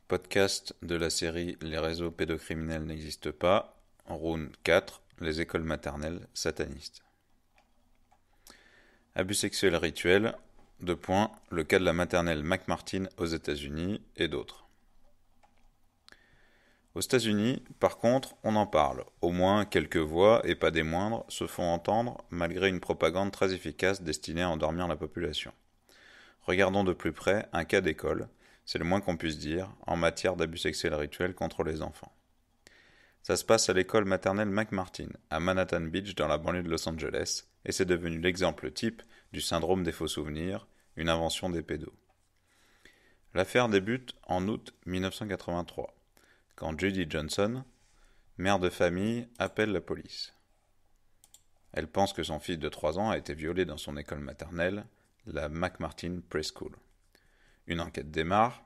Podcast de la série Les réseaux pédocriminels n'existent pas, Round 4, les écoles maternelles satanistes. Abus sexuels rituels, le cas de la maternelle McMartin aux États-Unis et d'autres. Aux États-Unis, par contre, on en parle. Au moins quelques voix, et pas des moindres, se font entendre malgré une propagande très efficace destinée à endormir la population. Regardons de plus près un cas d'école, c'est le moins qu'on puisse dire, en matière d'abus sexuels rituels contre les enfants. Ça se passe à l'école maternelle McMartin, à Manhattan Beach dans la banlieue de Los Angeles, et c'est devenu l'exemple type du syndrome des faux souvenirs, une invention des pédos. L'affaire débute en août 1983, quand Judy Johnson, mère de famille, appelle la police. Elle pense que son fils de 3 ans a été violé dans son école maternelle, la McMartin Preschool. Une enquête démarre,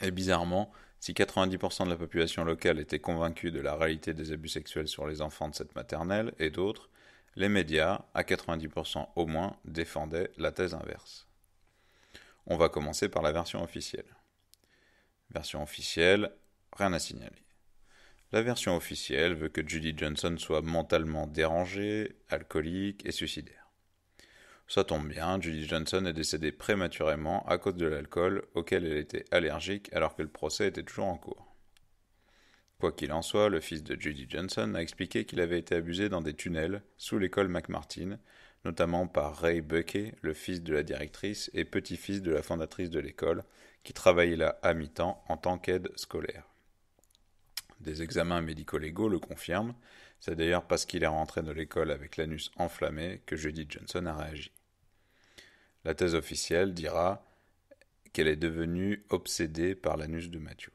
et bizarrement, si 90% de la population locale était convaincue de la réalité des abus sexuels sur les enfants de cette maternelle et d'autres, les médias, à 90% au moins, défendaient la thèse inverse. On va commencer par la version officielle. Version officielle, rien à signaler. La version officielle veut que Judy Johnson soit mentalement dérangée, alcoolique et suicidaire. Ça tombe bien, Judy Johnson est décédée prématurément à cause de l'alcool auquel elle était allergique alors que le procès était toujours en cours. Quoi qu'il en soit, le fils de Judy Johnson a expliqué qu'il avait été abusé dans des tunnels sous l'école McMartin, notamment par Ray Buckey, le fils de la directrice et petit-fils de la fondatrice de l'école, qui travaillait là à mi-temps en tant qu'aide scolaire. Des examens médico-légaux le confirment, c'est d'ailleurs parce qu'il est rentré de l'école avec l'anus enflammé que Judy Johnson a réagi. La thèse officielle dira qu'elle est devenue obsédée par l'anus de Matthew,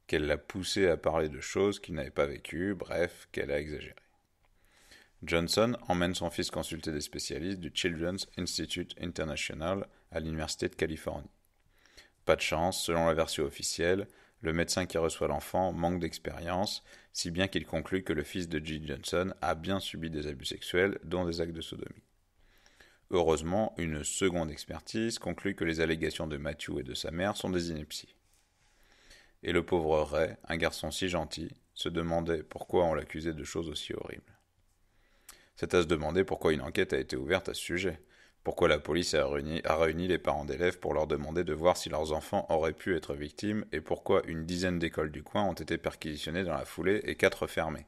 qu'elle l'a poussé à parler de choses qu'il n'avait pas vécues, bref, qu'elle a exagéré. Johnson emmène son fils consulter des spécialistes du Children's Institute International à l'Université de Californie. Pas de chance, selon la version officielle, le médecin qui reçoit l'enfant manque d'expérience, si bien qu'il conclut que le fils de Judy Johnson a bien subi des abus sexuels, dont des actes de sodomie. Heureusement, une seconde expertise conclut que les allégations de Matthew et de sa mère sont des inepties. Et le pauvre Ray, un garçon si gentil, se demandait pourquoi on l'accusait de choses aussi horribles. C'est à se demander pourquoi une enquête a été ouverte à ce sujet, pourquoi la police a réuni les parents d'élèves pour leur demander de voir si leurs enfants auraient pu être victimes et pourquoi une dizaine d'écoles du coin ont été perquisitionnées dans la foulée et 4 fermées.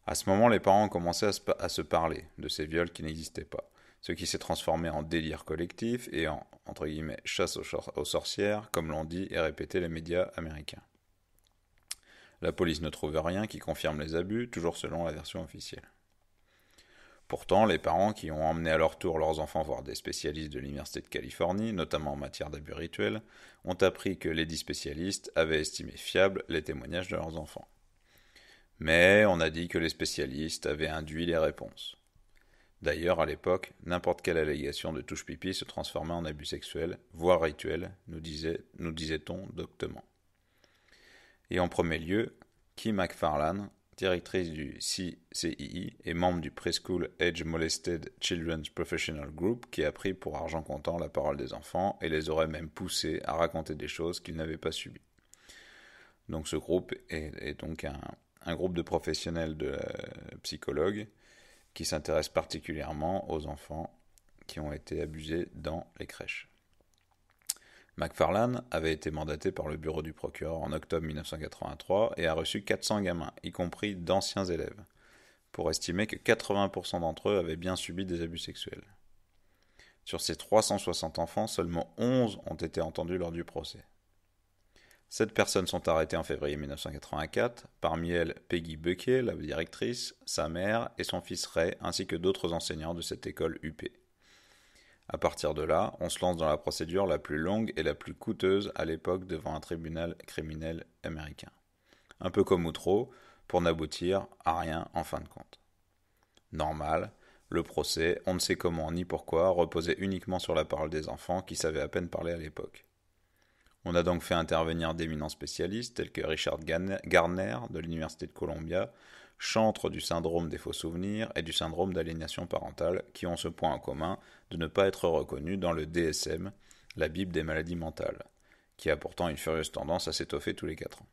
À ce moment, les parents ont commencé à se parler de ces viols qui n'existaient pas, ce qui s'est transformé en délire collectif et en, entre guillemets, chasse aux sorcières, comme l'ont dit et répété les médias américains. La police ne trouve rien qui confirme les abus, toujours selon la version officielle. Pourtant, les parents qui ont emmené à leur tour leurs enfants voir des spécialistes de l'Université de Californie, notamment en matière d'abus rituels, ont appris que les 10 spécialistes avaient estimé fiables les témoignages de leurs enfants. Mais on a dit que les spécialistes avaient induit les réponses. D'ailleurs, à l'époque, n'importe quelle allégation de touche-pipi se transformait en abus sexuel, voire rituel, nous disait-on doctement. Et en premier lieu, Kim McFarlane, directrice du CCII et membre du Preschool Age Molested Children's Professional Group, qui a pris pour argent comptant la parole des enfants et les aurait même poussés à raconter des choses qu'ils n'avaient pas subies. Donc ce groupe est donc un groupe de professionnels de psychologues qui s'intéressent particulièrement aux enfants qui ont été abusés dans les crèches. McFarlane avait été mandaté par le bureau du procureur en octobre 1983 et a reçu 400 gamins, y compris d'anciens élèves, pour estimer que 80% d'entre eux avaient bien subi des abus sexuels. Sur ces 360 enfants, seulement 11 ont été entendus lors du procès. 7 personnes sont arrêtées en février 1984, parmi elles Peggy Buckey, la directrice, sa mère et son fils Ray, ainsi que d'autres enseignants de cette école UP. À partir de là, on se lance dans la procédure la plus longue et la plus coûteuse à l'époque devant un tribunal criminel américain. Un peu comme Outreau, pour n'aboutir à rien en fin de compte. Normal, le procès, on ne sait comment ni pourquoi, reposait uniquement sur la parole des enfants qui savaient à peine parler à l'époque. On a donc fait intervenir d'éminents spécialistes tels que Richard Gardner de l'Université de Columbia, chantre du syndrome des faux souvenirs et du syndrome d'aliénation parentale, qui ont ce point en commun de ne pas être reconnus dans le DSM, la Bible des maladies mentales, qui a pourtant une furieuse tendance à s'étoffer tous les 4 ans.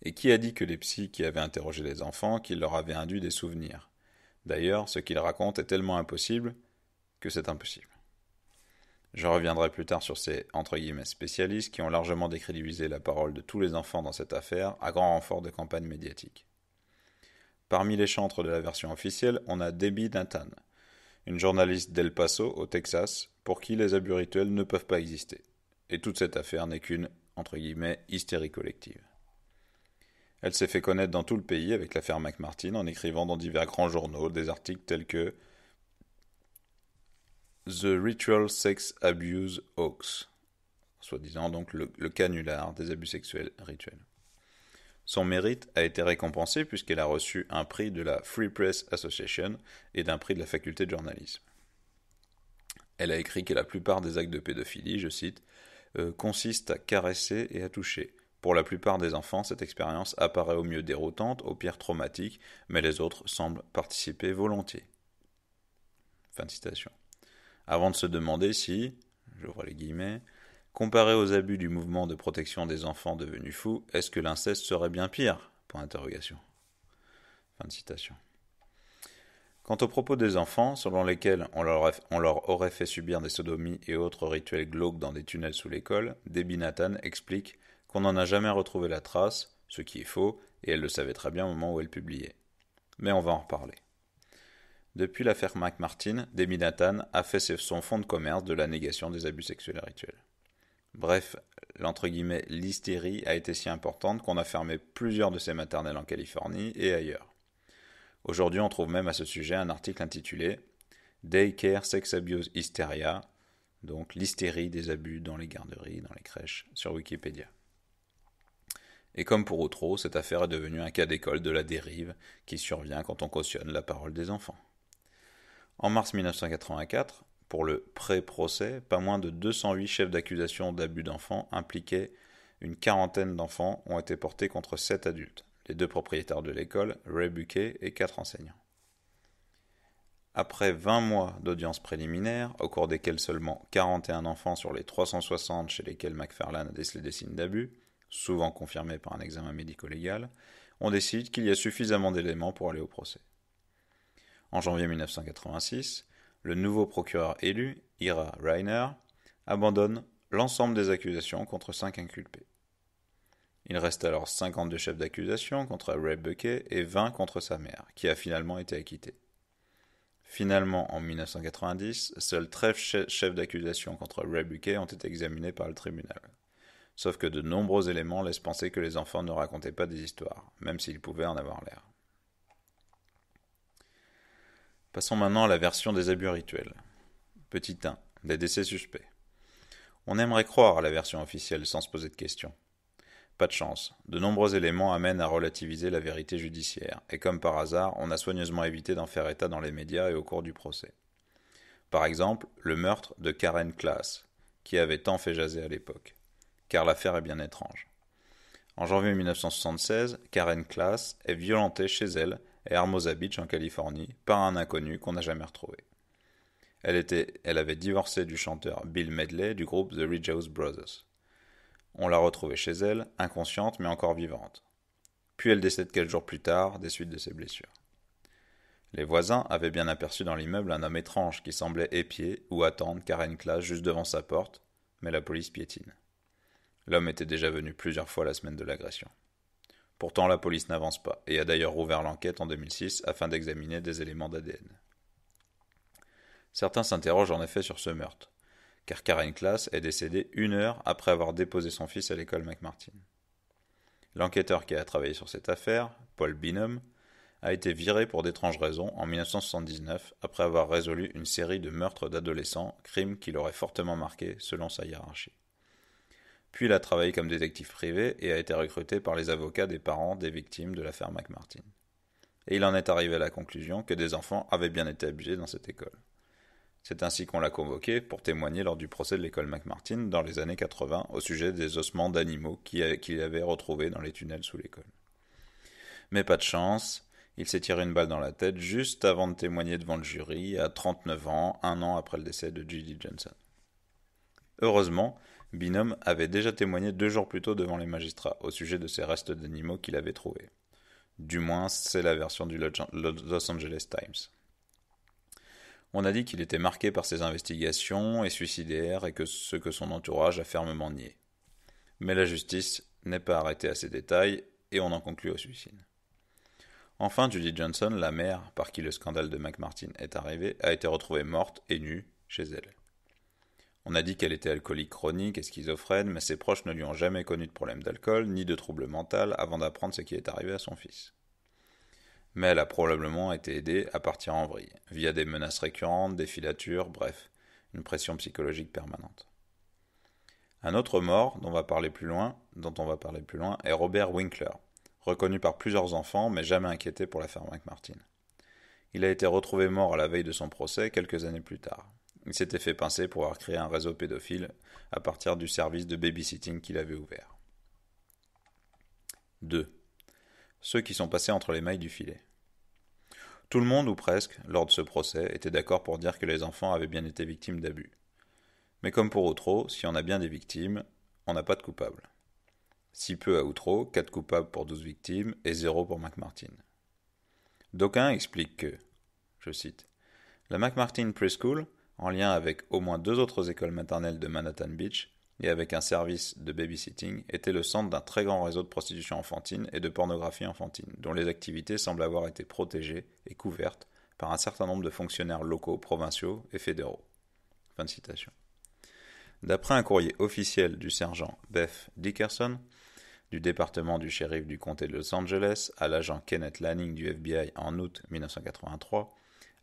Et qui a dit que les psys qui avaient interrogé les enfants, qu'ils leur avaient induit des souvenirs? D'ailleurs, ce qu'ils racontent est tellement impossible que c'est impossible. Je reviendrai plus tard sur ces entre guillemets spécialistes qui ont largement décrédibilisé la parole de tous les enfants dans cette affaire à grand renfort de campagne médiatique. Parmi les chantres de la version officielle, on a Debbie Nathan, une journaliste d'El Paso, au Texas, pour qui les abus rituels ne peuvent pas exister. Et toute cette affaire n'est qu'une, entre guillemets, hystérie collective. Elle s'est fait connaître dans tout le pays avec l'affaire McMartin en écrivant dans divers grands journaux des articles tels que The Ritual Sex Abuse Hoax, soi-disant donc le canular des abus sexuels rituels. Son mérite a été récompensé puisqu'elle a reçu un prix de la Free Press Association et d'un prix de la faculté de journalisme. Elle a écrit que la plupart des actes de pédophilie, je cite, consistent à caresser et à toucher. Pour la plupart des enfants, cette expérience apparaît au mieux déroutante, au pire traumatique, mais les autres semblent participer volontiers. Fin de citation. Avant de se demander si, j'ouvre les guillemets, comparé aux abus du mouvement de protection des enfants devenus fous, est-ce que l'inceste serait bien pire? Point d'interrogation. Fin de citation. Quant aux propos des enfants, selon lesquels on leur aurait fait subir des sodomies et autres rituels glauques dans des tunnels sous l'école, Debbie Nathan explique qu'on n'en a jamais retrouvé la trace, ce qui est faux, et elle le savait très bien au moment où elle publiait. Mais on va en reparler. Depuis l'affaire McMartin, Debbie Nathan a fait son fonds de commerce de la négation des abus sexuels et rituels. Bref, l'hystérie a été si importante qu'on a fermé plusieurs de ces maternelles en Californie et ailleurs. Aujourd'hui, on trouve même à ce sujet un article intitulé Daycare Sex Abuse Hysteria, donc l'hystérie des abus dans les garderies, dans les crèches, sur Wikipédia. Et comme pour Outreau, cette affaire est devenue un cas d'école de la dérive qui survient quand on cautionne la parole des enfants. En mars 1984, pour le pré-procès, pas moins de 208 chefs d'accusation d'abus d'enfants impliqués, une quarantaine d'enfants ont été portés contre 7 adultes, les 2 propriétaires de l'école, Ray Buckey, et 4 enseignants. Après 20 mois d'audience préliminaire, au cours desquelles seulement 41 enfants sur les 360 chez lesquels McFarlane a décelé des signes d'abus, souvent confirmés par un examen médico-légal, on décide qu'il y a suffisamment d'éléments pour aller au procès. En janvier 1986, le nouveau procureur élu, Ira Reiner, abandonne l'ensemble des accusations contre 5 inculpés. Il reste alors 52 chefs d'accusation contre Ray Buckey et 20 contre sa mère, qui a finalement été acquittée. Finalement, en 1990, seuls 13 chefs d'accusation contre Ray Buckey ont été examinés par le tribunal. Sauf que de nombreux éléments laissent penser que les enfants ne racontaient pas des histoires, même s'ils pouvaient en avoir l'air. Passons maintenant à la version des abus rituels. Petit 1. Des décès suspects. On aimerait croire à la version officielle sans se poser de questions. Pas de chance. De nombreux éléments amènent à relativiser la vérité judiciaire, et comme par hasard, on a soigneusement évité d'en faire état dans les médias et au cours du procès. Par exemple, le meurtre de Karen Klass, qui avait tant fait jaser à l'époque. Car l'affaire est bien étrange. En janvier 1976, Karen Klass est violentée chez elle à Hermosa Beach en Californie par un inconnu qu'on n'a jamais retrouvé. Elle avait divorcé du chanteur Bill Medley du groupe The Ridgehouse Brothers. On l'a retrouvée chez elle, inconsciente mais encore vivante. Puis elle décède quelques jours plus tard des suites de ses blessures. Les voisins avaient bien aperçu dans l'immeuble un homme étrange qui semblait épier ou attendre Karen Klass juste devant sa porte, mais la police piétine. L'homme était déjà venu plusieurs fois la semaine de l'agression. Pourtant, la police n'avance pas et a d'ailleurs rouvert l'enquête en 2006 afin d'examiner des éléments d'ADN. Certains s'interrogent en effet sur ce meurtre, car Karen Klass est décédée 1 heure après avoir déposé son fils à l'école McMartin. L'enquêteur qui a travaillé sur cette affaire, Paul Binham, a été viré pour d'étranges raisons en 1979 après avoir résolu une série de meurtres d'adolescents, crime qui l'aurait fortement marqué selon sa hiérarchie. Puis il a travaillé comme détective privé et a été recruté par les avocats des parents des victimes de l'affaire McMartin. Et il en est arrivé à la conclusion que des enfants avaient bien été abusés dans cette école. C'est ainsi qu'on l'a convoqué pour témoigner lors du procès de l'école McMartin dans les années 80 au sujet des ossements d'animaux qu'il avait retrouvés dans les tunnels sous l'école. Mais pas de chance, il s'est tiré une balle dans la tête juste avant de témoigner devant le jury à 39 ans, 1 an après le décès de Judy Johnson. Heureusement, Bingham avait déjà témoigné 2 jours plus tôt devant les magistrats au sujet de ces restes d'animaux qu'il avait trouvés. Du moins, c'est la version du Los Angeles Times. On a dit qu'il était marqué par ses investigations et suicidaire et que ce que son entourage a fermement nié. Mais la justice n'est pas arrêtée à ces détails et on en conclut au suicide. Enfin, Judy Johnson, la mère par qui le scandale de McMartin est arrivé, a été retrouvée morte et nue chez elle. On a dit qu'elle était alcoolique chronique et schizophrène, mais ses proches ne lui ont jamais connu de problème d'alcool ni de trouble mental avant d'apprendre ce qui est arrivé à son fils. Mais elle a probablement été aidée à partir en vrille, via des menaces récurrentes, des filatures, bref, une pression psychologique permanente. Un autre mort dont on va parler plus loin est Robert Winkler, reconnu par plusieurs enfants mais jamais inquiété pour l'affaire McMartin. Il a été retrouvé mort à la veille de son procès quelques années plus tard. Il s'était fait pincer pour avoir créé un réseau pédophile à partir du service de babysitting qu'il avait ouvert. 2. Ceux qui sont passés entre les mailles du filet. Tout le monde, ou presque, lors de ce procès, était d'accord pour dire que les enfants avaient bien été victimes d'abus. Mais comme pour Outreau, si on a bien des victimes, on n'a pas de coupables. Si peu à Outreau, 4 coupables pour 12 victimes et 0 pour McMartin. D'aucuns expliquent que, je cite, la McMartin Preschool, en lien avec au moins 2 autres écoles maternelles de Manhattan Beach et avec un service de babysitting, était le centre d'un très grand réseau de prostitution enfantine et de pornographie enfantine, dont les activités semblent avoir été protégées et couvertes par un certain nombre de fonctionnaires locaux, provinciaux et fédéraux. Fin de citation. D'après un courrier officiel du sergent Beth Dickerson, du département du shérif du comté de Los Angeles à l'agent Kenneth Lanning du FBI en août 1983,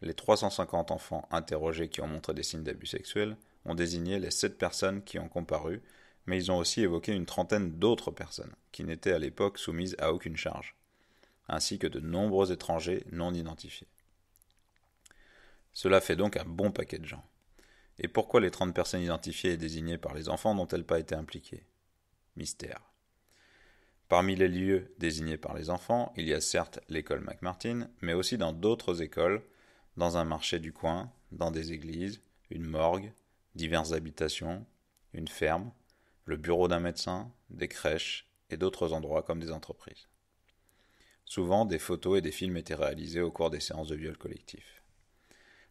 les 350 enfants interrogés qui ont montré des signes d'abus sexuels ont désigné les 7 personnes qui ont comparu, mais ils ont aussi évoqué une trentaine d'autres personnes qui n'étaient à l'époque soumises à aucune charge, ainsi que de nombreux étrangers non identifiés. Cela fait donc un bon paquet de gens. Et pourquoi les 30 personnes identifiées et désignées par les enfants n'ont-elles pas été impliquées ? Mystère. Parmi les lieux désignés par les enfants, il y a certes l'école McMartin, mais aussi dans d'autres écoles, dans un marché du coin, dans des églises, une morgue, diverses habitations, une ferme, le bureau d'un médecin, des crèches et d'autres endroits comme des entreprises. Souvent, des photos et des films étaient réalisés au cours des séances de viol collectif.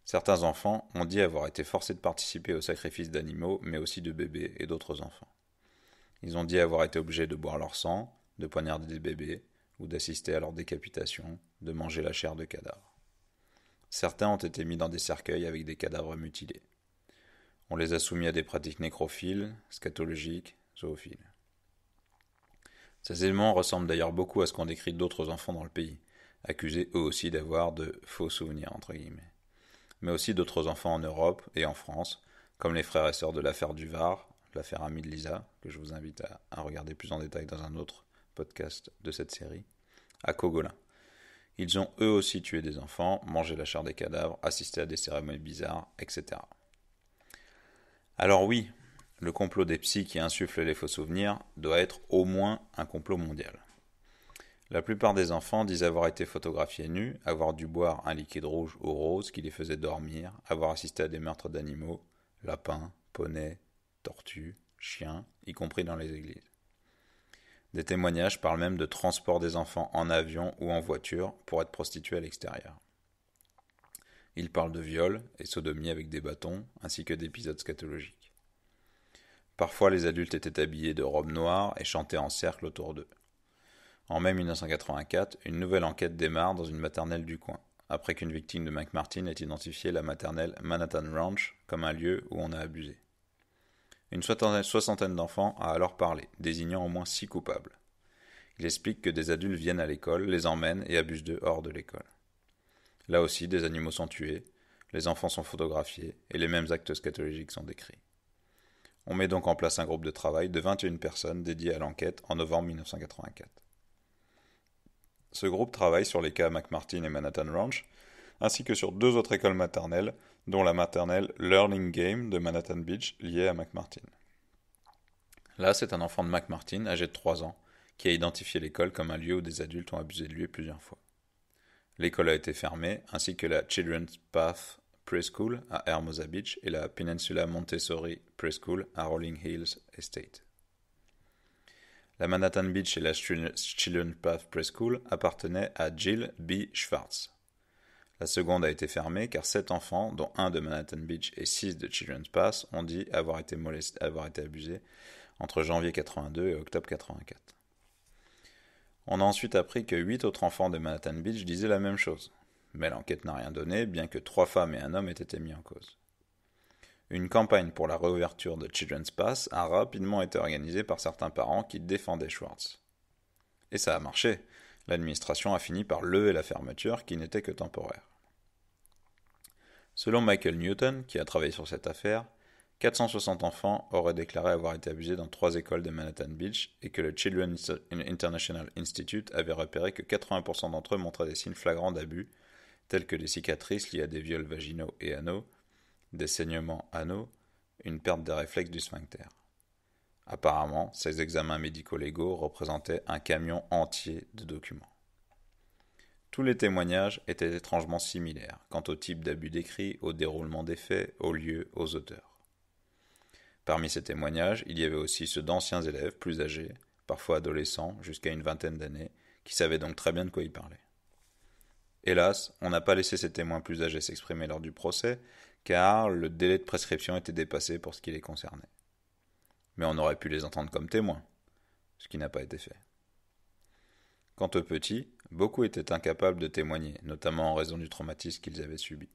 Certains enfants ont dit avoir été forcés de participer au sacrifice d'animaux, mais aussi de bébés et d'autres enfants. Ils ont dit avoir été obligés de boire leur sang, de poignarder des bébés, ou d'assister à leur décapitation, de manger la chair de cadavres. Certains ont été mis dans des cercueils avec des cadavres mutilés. On les a soumis à des pratiques nécrophiles, scatologiques, zoophiles. Ces éléments ressemblent d'ailleurs beaucoup à ce qu'ont décrit d'autres enfants dans le pays, accusés eux aussi d'avoir de « faux souvenirs » entre guillemets. Mais aussi d'autres enfants en Europe et en France, comme les frères et sœurs de l'affaire du Var, l'affaire Amie de Lisa, que je vous invite à regarder plus en détail dans un autre podcast de cette série, à Cogolin. Ils ont eux aussi tué des enfants, mangé la chair des cadavres, assisté à des cérémonies bizarres, etc. Alors oui, le complot des psys qui insufflent les faux souvenirs doit être au moins un complot mondial. La plupart des enfants disent avoir été photographiés nus, avoir dû boire un liquide rouge ou rose qui les faisait dormir, avoir assisté à des meurtres d'animaux, lapins, poneys, tortues, chiens, y compris dans les églises. Des témoignages parlent même de transport des enfants en avion ou en voiture pour être prostitués à l'extérieur. Ils parlent de viol et sodomie avec des bâtons, ainsi que d'épisodes scatologiques. Parfois, les adultes étaient habillés de robes noires et chantaient en cercle autour d'eux. En mai 1984, une nouvelle enquête démarre dans une maternelle du coin, après qu'une victime de McMartin ait identifié la maternelle Manhattan Ranch comme un lieu où on a abusé. Une soixantaine d'enfants a alors parlé, désignant au moins 6 coupables. Il explique que des adultes viennent à l'école, les emmènent et abusent d'eux hors de l'école. Là aussi, des animaux sont tués, les enfants sont photographiés et les mêmes actes scatologiques sont décrits. On met donc en place un groupe de travail de 21 personnes dédié à l'enquête en novembre 1984. Ce groupe travaille sur les cas McMartin et Manhattan Ranch, ainsi que sur 2 autres écoles maternelles, dont la maternelle Learning Game de Manhattan Beach, liée à McMartin. Là, c'est un enfant de McMartin, âgé de 3 ans, qui a identifié l'école comme un lieu où des adultes ont abusé de lui plusieurs fois. L'école a été fermée, ainsi que la Children's Path Preschool à Hermosa Beach et la Peninsula Montessori Preschool à Rolling Hills Estate. La Manhattan Beach et la Children's Path Preschool appartenaient à Jill B. Schwartz. La seconde a été fermée car 7 enfants, dont un de Manhattan Beach et 6 de Children's Path, ont dit avoir été abusés entre janvier 82 et octobre 84. On a ensuite appris que 8 autres enfants de Manhattan Beach disaient la même chose. Mais l'enquête n'a rien donné, bien que 3 femmes et un homme aient été mis en cause. Une campagne pour la réouverture de Children's Path a rapidement été organisée par certains parents qui défendaient Schwartz. Et ça a marché. L'administration a fini par lever la fermeture qui n'était que temporaire. Selon Michael Newton, qui a travaillé sur cette affaire, 460 enfants auraient déclaré avoir été abusés dans 3 écoles de Manhattan Beach et que le Children's International Institute avait repéré que 80% d'entre eux montraient des signes flagrants d'abus, tels que des cicatrices liées à des viols vaginaux et anaux, des saignements anaux, une perte des réflexes du sphincter. Apparemment, ces examens médico-légaux représentaient un camion entier de documents. Tous les témoignages étaient étrangement similaires quant au type d'abus décrit, au déroulement des faits, aux lieux, aux auteurs. Parmi ces témoignages, il y avait aussi ceux d'anciens élèves plus âgés, parfois adolescents, jusqu'à une vingtaine d'années, qui savaient donc très bien de quoi ils parlaient. Hélas, on n'a pas laissé ces témoins plus âgés s'exprimer lors du procès, car le délai de prescription était dépassé pour ce qui les concernait. Mais on aurait pu les entendre comme témoins, ce qui n'a pas été fait. Quant aux petits, beaucoup étaient incapables de témoigner, notamment en raison du traumatisme qu'ils avaient subi.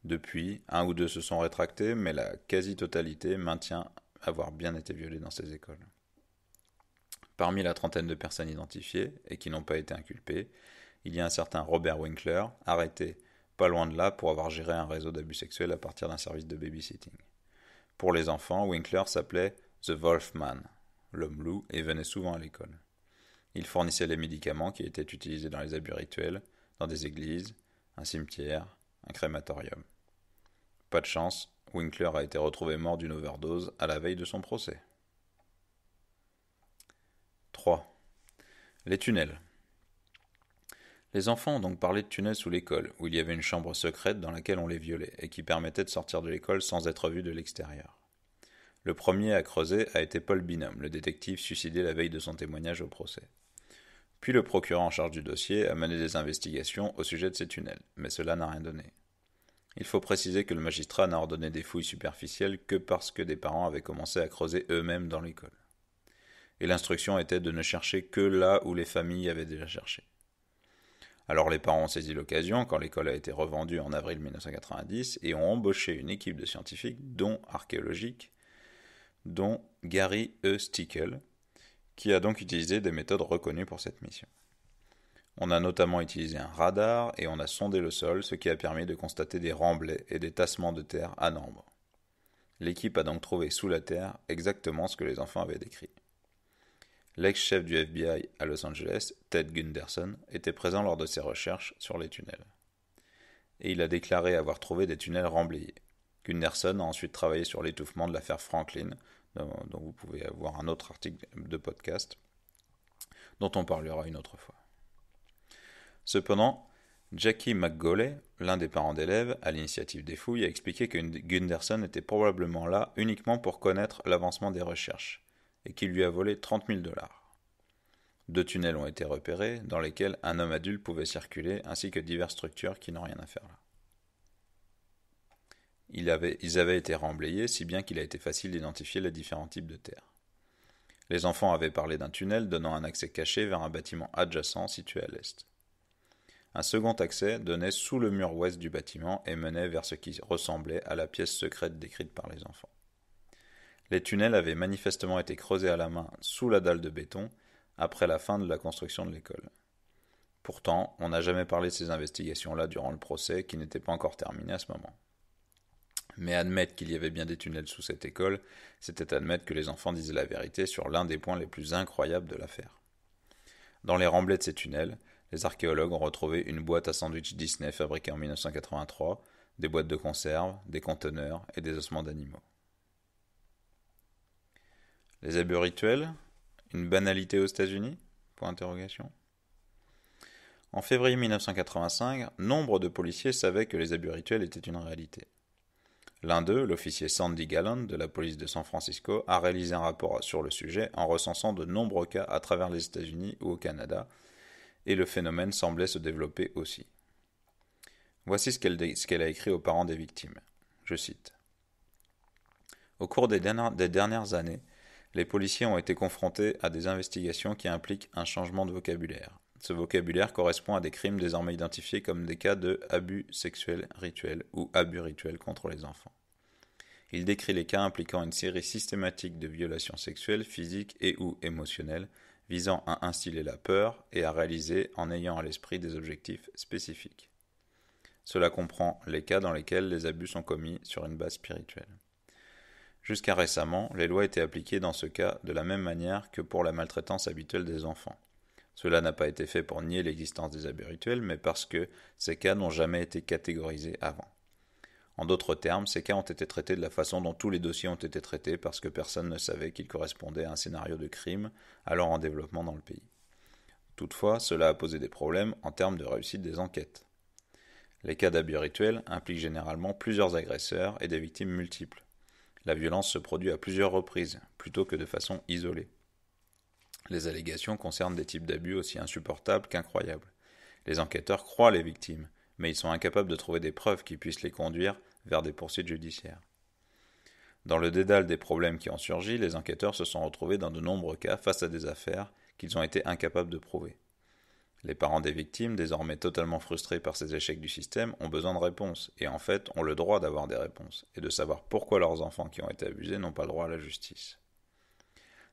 Depuis, 1 ou 2 se sont rétractés, mais la quasi-totalité maintient avoir bien été violés dans ces écoles. Parmi la trentaine de personnes identifiées, et qui n'ont pas été inculpées, il y a un certain Robert Winkler, arrêté pas loin de là pour avoir géré un réseau d'abus sexuels à partir d'un service de babysitting. Pour les enfants, Winkler s'appelait The Wolfman, l'homme loup, et venait souvent à l'école. Il fournissait les médicaments qui étaient utilisés dans les abus rituels, dans des églises, un cimetière, un crématorium. Pas de chance, Winkler a été retrouvé mort d'une overdose à la veille de son procès. 3. Les tunnels. Les enfants ont donc parlé de tunnels sous l'école, où il y avait une chambre secrète dans laquelle on les violait, et qui permettait de sortir de l'école sans être vu de l'extérieur. Le premier à creuser a été Paul Bingham, le détective suicidé la veille de son témoignage au procès. Puis le procureur en charge du dossier a mené des investigations au sujet de ces tunnels, mais cela n'a rien donné. Il faut préciser que le magistrat n'a ordonné des fouilles superficielles que parce que des parents avaient commencé à creuser eux-mêmes dans l'école. Et l'instruction était de ne chercher que là où les familles avaient déjà cherché. Alors les parents ont saisi l'occasion quand l'école a été revendue en avril 1990 et ont embauché une équipe de scientifiques, dont Gary E. Stickel, qui a donc utilisé des méthodes reconnues pour cette mission. On a notamment utilisé un radar et on a sondé le sol, ce qui a permis de constater des remblais et des tassements de terre à nombre. L'équipe a donc trouvé sous la terre exactement ce que les enfants avaient décrit. L'ex-chef du FBI à Los Angeles, Ted Gunderson, était présent lors de ses recherches sur les tunnels. Et il a déclaré avoir trouvé des tunnels remblayés. Gunderson a ensuite travaillé sur l'étouffement de l'affaire Franklin, dont vous pouvez avoir un autre article de podcast, dont on parlera une autre fois. Cependant, Jackie McGauley, l'un des parents d'élèves, à l'initiative des fouilles, a expliqué que Gunderson était probablement là uniquement pour connaître l'avancement des recherches, et qu'il lui a volé 30 000 $. 2 tunnels ont été repérés, dans lesquels un homme adulte pouvait circuler, ainsi que diverses structures qui n'ont rien à faire là. Ils avaient été remblayés, si bien qu'il a été facile d'identifier les différents types de terre. Les enfants avaient parlé d'un tunnel donnant un accès caché vers un bâtiment adjacent situé à l'est. Un second accès donnait sous le mur ouest du bâtiment et menait vers ce qui ressemblait à la pièce secrète décrite par les enfants. Les tunnels avaient manifestement été creusés à la main sous la dalle de béton après la fin de la construction de l'école. Pourtant, on n'a jamais parlé de ces investigations-là durant le procès qui n'était pas encore terminé à ce moment. Mais admettre qu'il y avait bien des tunnels sous cette école, c'était admettre que les enfants disaient la vérité sur l'un des points les plus incroyables de l'affaire. Dans les remblais de ces tunnels, les archéologues ont retrouvé une boîte à sandwich Disney fabriquée en 1983, des boîtes de conserve, des conteneurs et des ossements d'animaux. Les abus rituels, une banalité aux États-Unis ? Point d'interrogation. En février 1985, nombre de policiers savaient que les abus rituels étaient une réalité. L'un d'eux, l'officier Sandy Gallant de la police de San Francisco, a réalisé un rapport sur le sujet en recensant de nombreux cas à travers les États-Unis ou au Canada, et le phénomène semblait se développer aussi. Voici ce qu'elle a écrit aux parents des victimes. Je cite. Au cours des dernières années, les policiers ont été confrontés à des investigations qui impliquent un changement de vocabulaire. Ce vocabulaire correspond à des crimes désormais identifiés comme des cas de abus sexuels rituels ou abus rituels contre les enfants. Il décrit les cas impliquant une série systématique de violations sexuelles, physiques et ou émotionnelles, visant à instiller la peur et à réaliser en ayant à l'esprit des objectifs spécifiques. Cela comprend les cas dans lesquels les abus sont commis sur une base spirituelle. Jusqu'à récemment, les lois étaient appliquées dans ce cas de la même manière que pour la maltraitance habituelle des enfants. Cela n'a pas été fait pour nier l'existence des abus rituels, mais parce que ces cas n'ont jamais été catégorisés avant. En d'autres termes, ces cas ont été traités de la façon dont tous les dossiers ont été traités parce que personne ne savait qu'ils correspondaient à un scénario de crime alors en développement dans le pays. Toutefois, cela a posé des problèmes en termes de réussite des enquêtes. Les cas d'abus rituels impliquent généralement plusieurs agresseurs et des victimes multiples. La violence se produit à plusieurs reprises, plutôt que de façon isolée. Les allégations concernent des types d'abus aussi insupportables qu'incroyables. Les enquêteurs croient les victimes, mais ils sont incapables de trouver des preuves qui puissent les conduire vers des poursuites judiciaires. Dans le dédale des problèmes qui ont surgi, les enquêteurs se sont retrouvés dans de nombreux cas face à des affaires qu'ils ont été incapables de prouver. Les parents des victimes, désormais totalement frustrés par ces échecs du système, ont besoin de réponses, et en fait ont le droit d'avoir des réponses, et de savoir pourquoi leurs enfants qui ont été abusés n'ont pas le droit à la justice.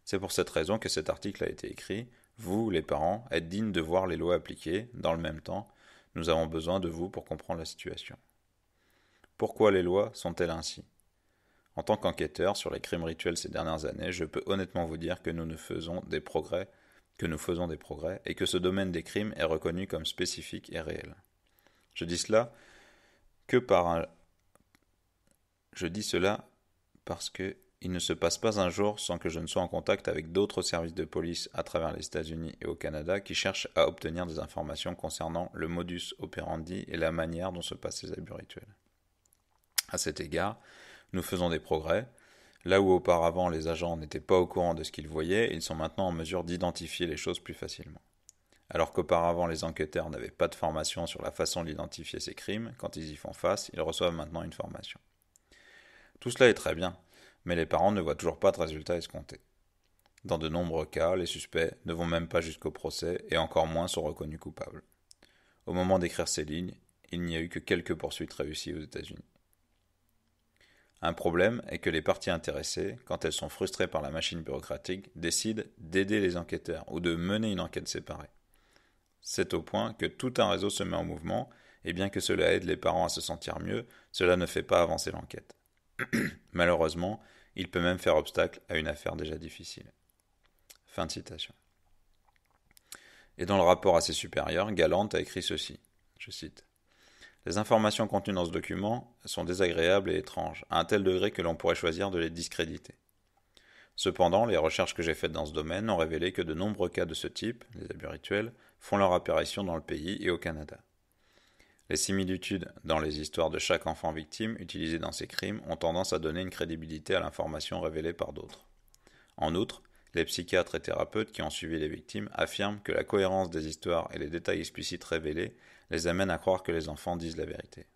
C'est pour cette raison que cet article a été écrit. Vous, les parents, êtes dignes de voir les lois appliquées. Dans le même temps, nous avons besoin de vous pour comprendre la situation. Pourquoi les lois sont-elles ainsi ? En tant qu'enquêteur sur les crimes rituels ces dernières années, je peux honnêtement vous dire que nous faisons des progrès et que ce domaine des crimes est reconnu comme spécifique et réel. Je dis cela parce que il ne se passe pas un jour sans que je ne sois en contact avec d'autres services de police à travers les États-Unis et au Canada qui cherchent à obtenir des informations concernant le modus operandi et la manière dont se passent ces abus rituels. À cet égard, nous faisons des progrès. Là où auparavant les agents n'étaient pas au courant de ce qu'ils voyaient, ils sont maintenant en mesure d'identifier les choses plus facilement. Alors qu'auparavant les enquêteurs n'avaient pas de formation sur la façon d'identifier ces crimes, quand ils y font face, ils reçoivent maintenant une formation. Tout cela est très bien, mais les parents ne voient toujours pas de résultats escomptés. Dans de nombreux cas, les suspects ne vont même pas jusqu'au procès et encore moins sont reconnus coupables. Au moment d'écrire ces lignes, il n'y a eu que quelques poursuites réussies aux États-Unis. Un problème est que les parties intéressées, quand elles sont frustrées par la machine bureaucratique, décident d'aider les enquêteurs ou de mener une enquête séparée. C'est au point que tout un réseau se met en mouvement, et bien que cela aide les parents à se sentir mieux, cela ne fait pas avancer l'enquête. Malheureusement, il peut même faire obstacle à une affaire déjà difficile. Fin de citation. Et dans le rapport à ses supérieurs, Gallant a écrit ceci, je cite. Les informations contenues dans ce document sont désagréables et étranges, à un tel degré que l'on pourrait choisir de les discréditer. Cependant, les recherches que j'ai faites dans ce domaine ont révélé que de nombreux cas de ce type, les abus rituels, font leur apparition dans le pays et au Canada. Les similitudes dans les histoires de chaque enfant victime utilisé dans ces crimes ont tendance à donner une crédibilité à l'information révélée par d'autres. En outre, les psychiatres et thérapeutes qui ont suivi les victimes affirment que la cohérence des histoires et les détails explicites révélés les amènent à croire que les enfants disent la vérité.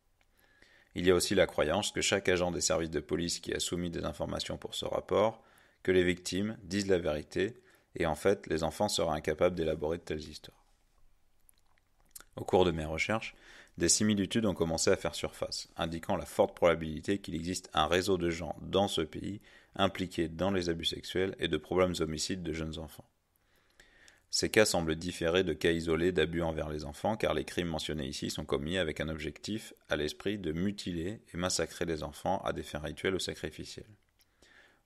Il y a aussi la croyance que chaque agent des services de police qui a soumis des informations pour ce rapport, que les victimes disent la vérité, et en fait, les enfants seraient incapables d'élaborer de telles histoires. Au cours de mes recherches, des similitudes ont commencé à faire surface, indiquant la forte probabilité qu'il existe un réseau de gens dans ce pays impliqués dans les abus sexuels et de problèmes homicides de jeunes enfants. Ces cas semblent différer de cas isolés d'abus envers les enfants car les crimes mentionnés ici sont commis avec un objectif à l'esprit de mutiler et massacrer les enfants à des fins rituelles ou sacrificielles.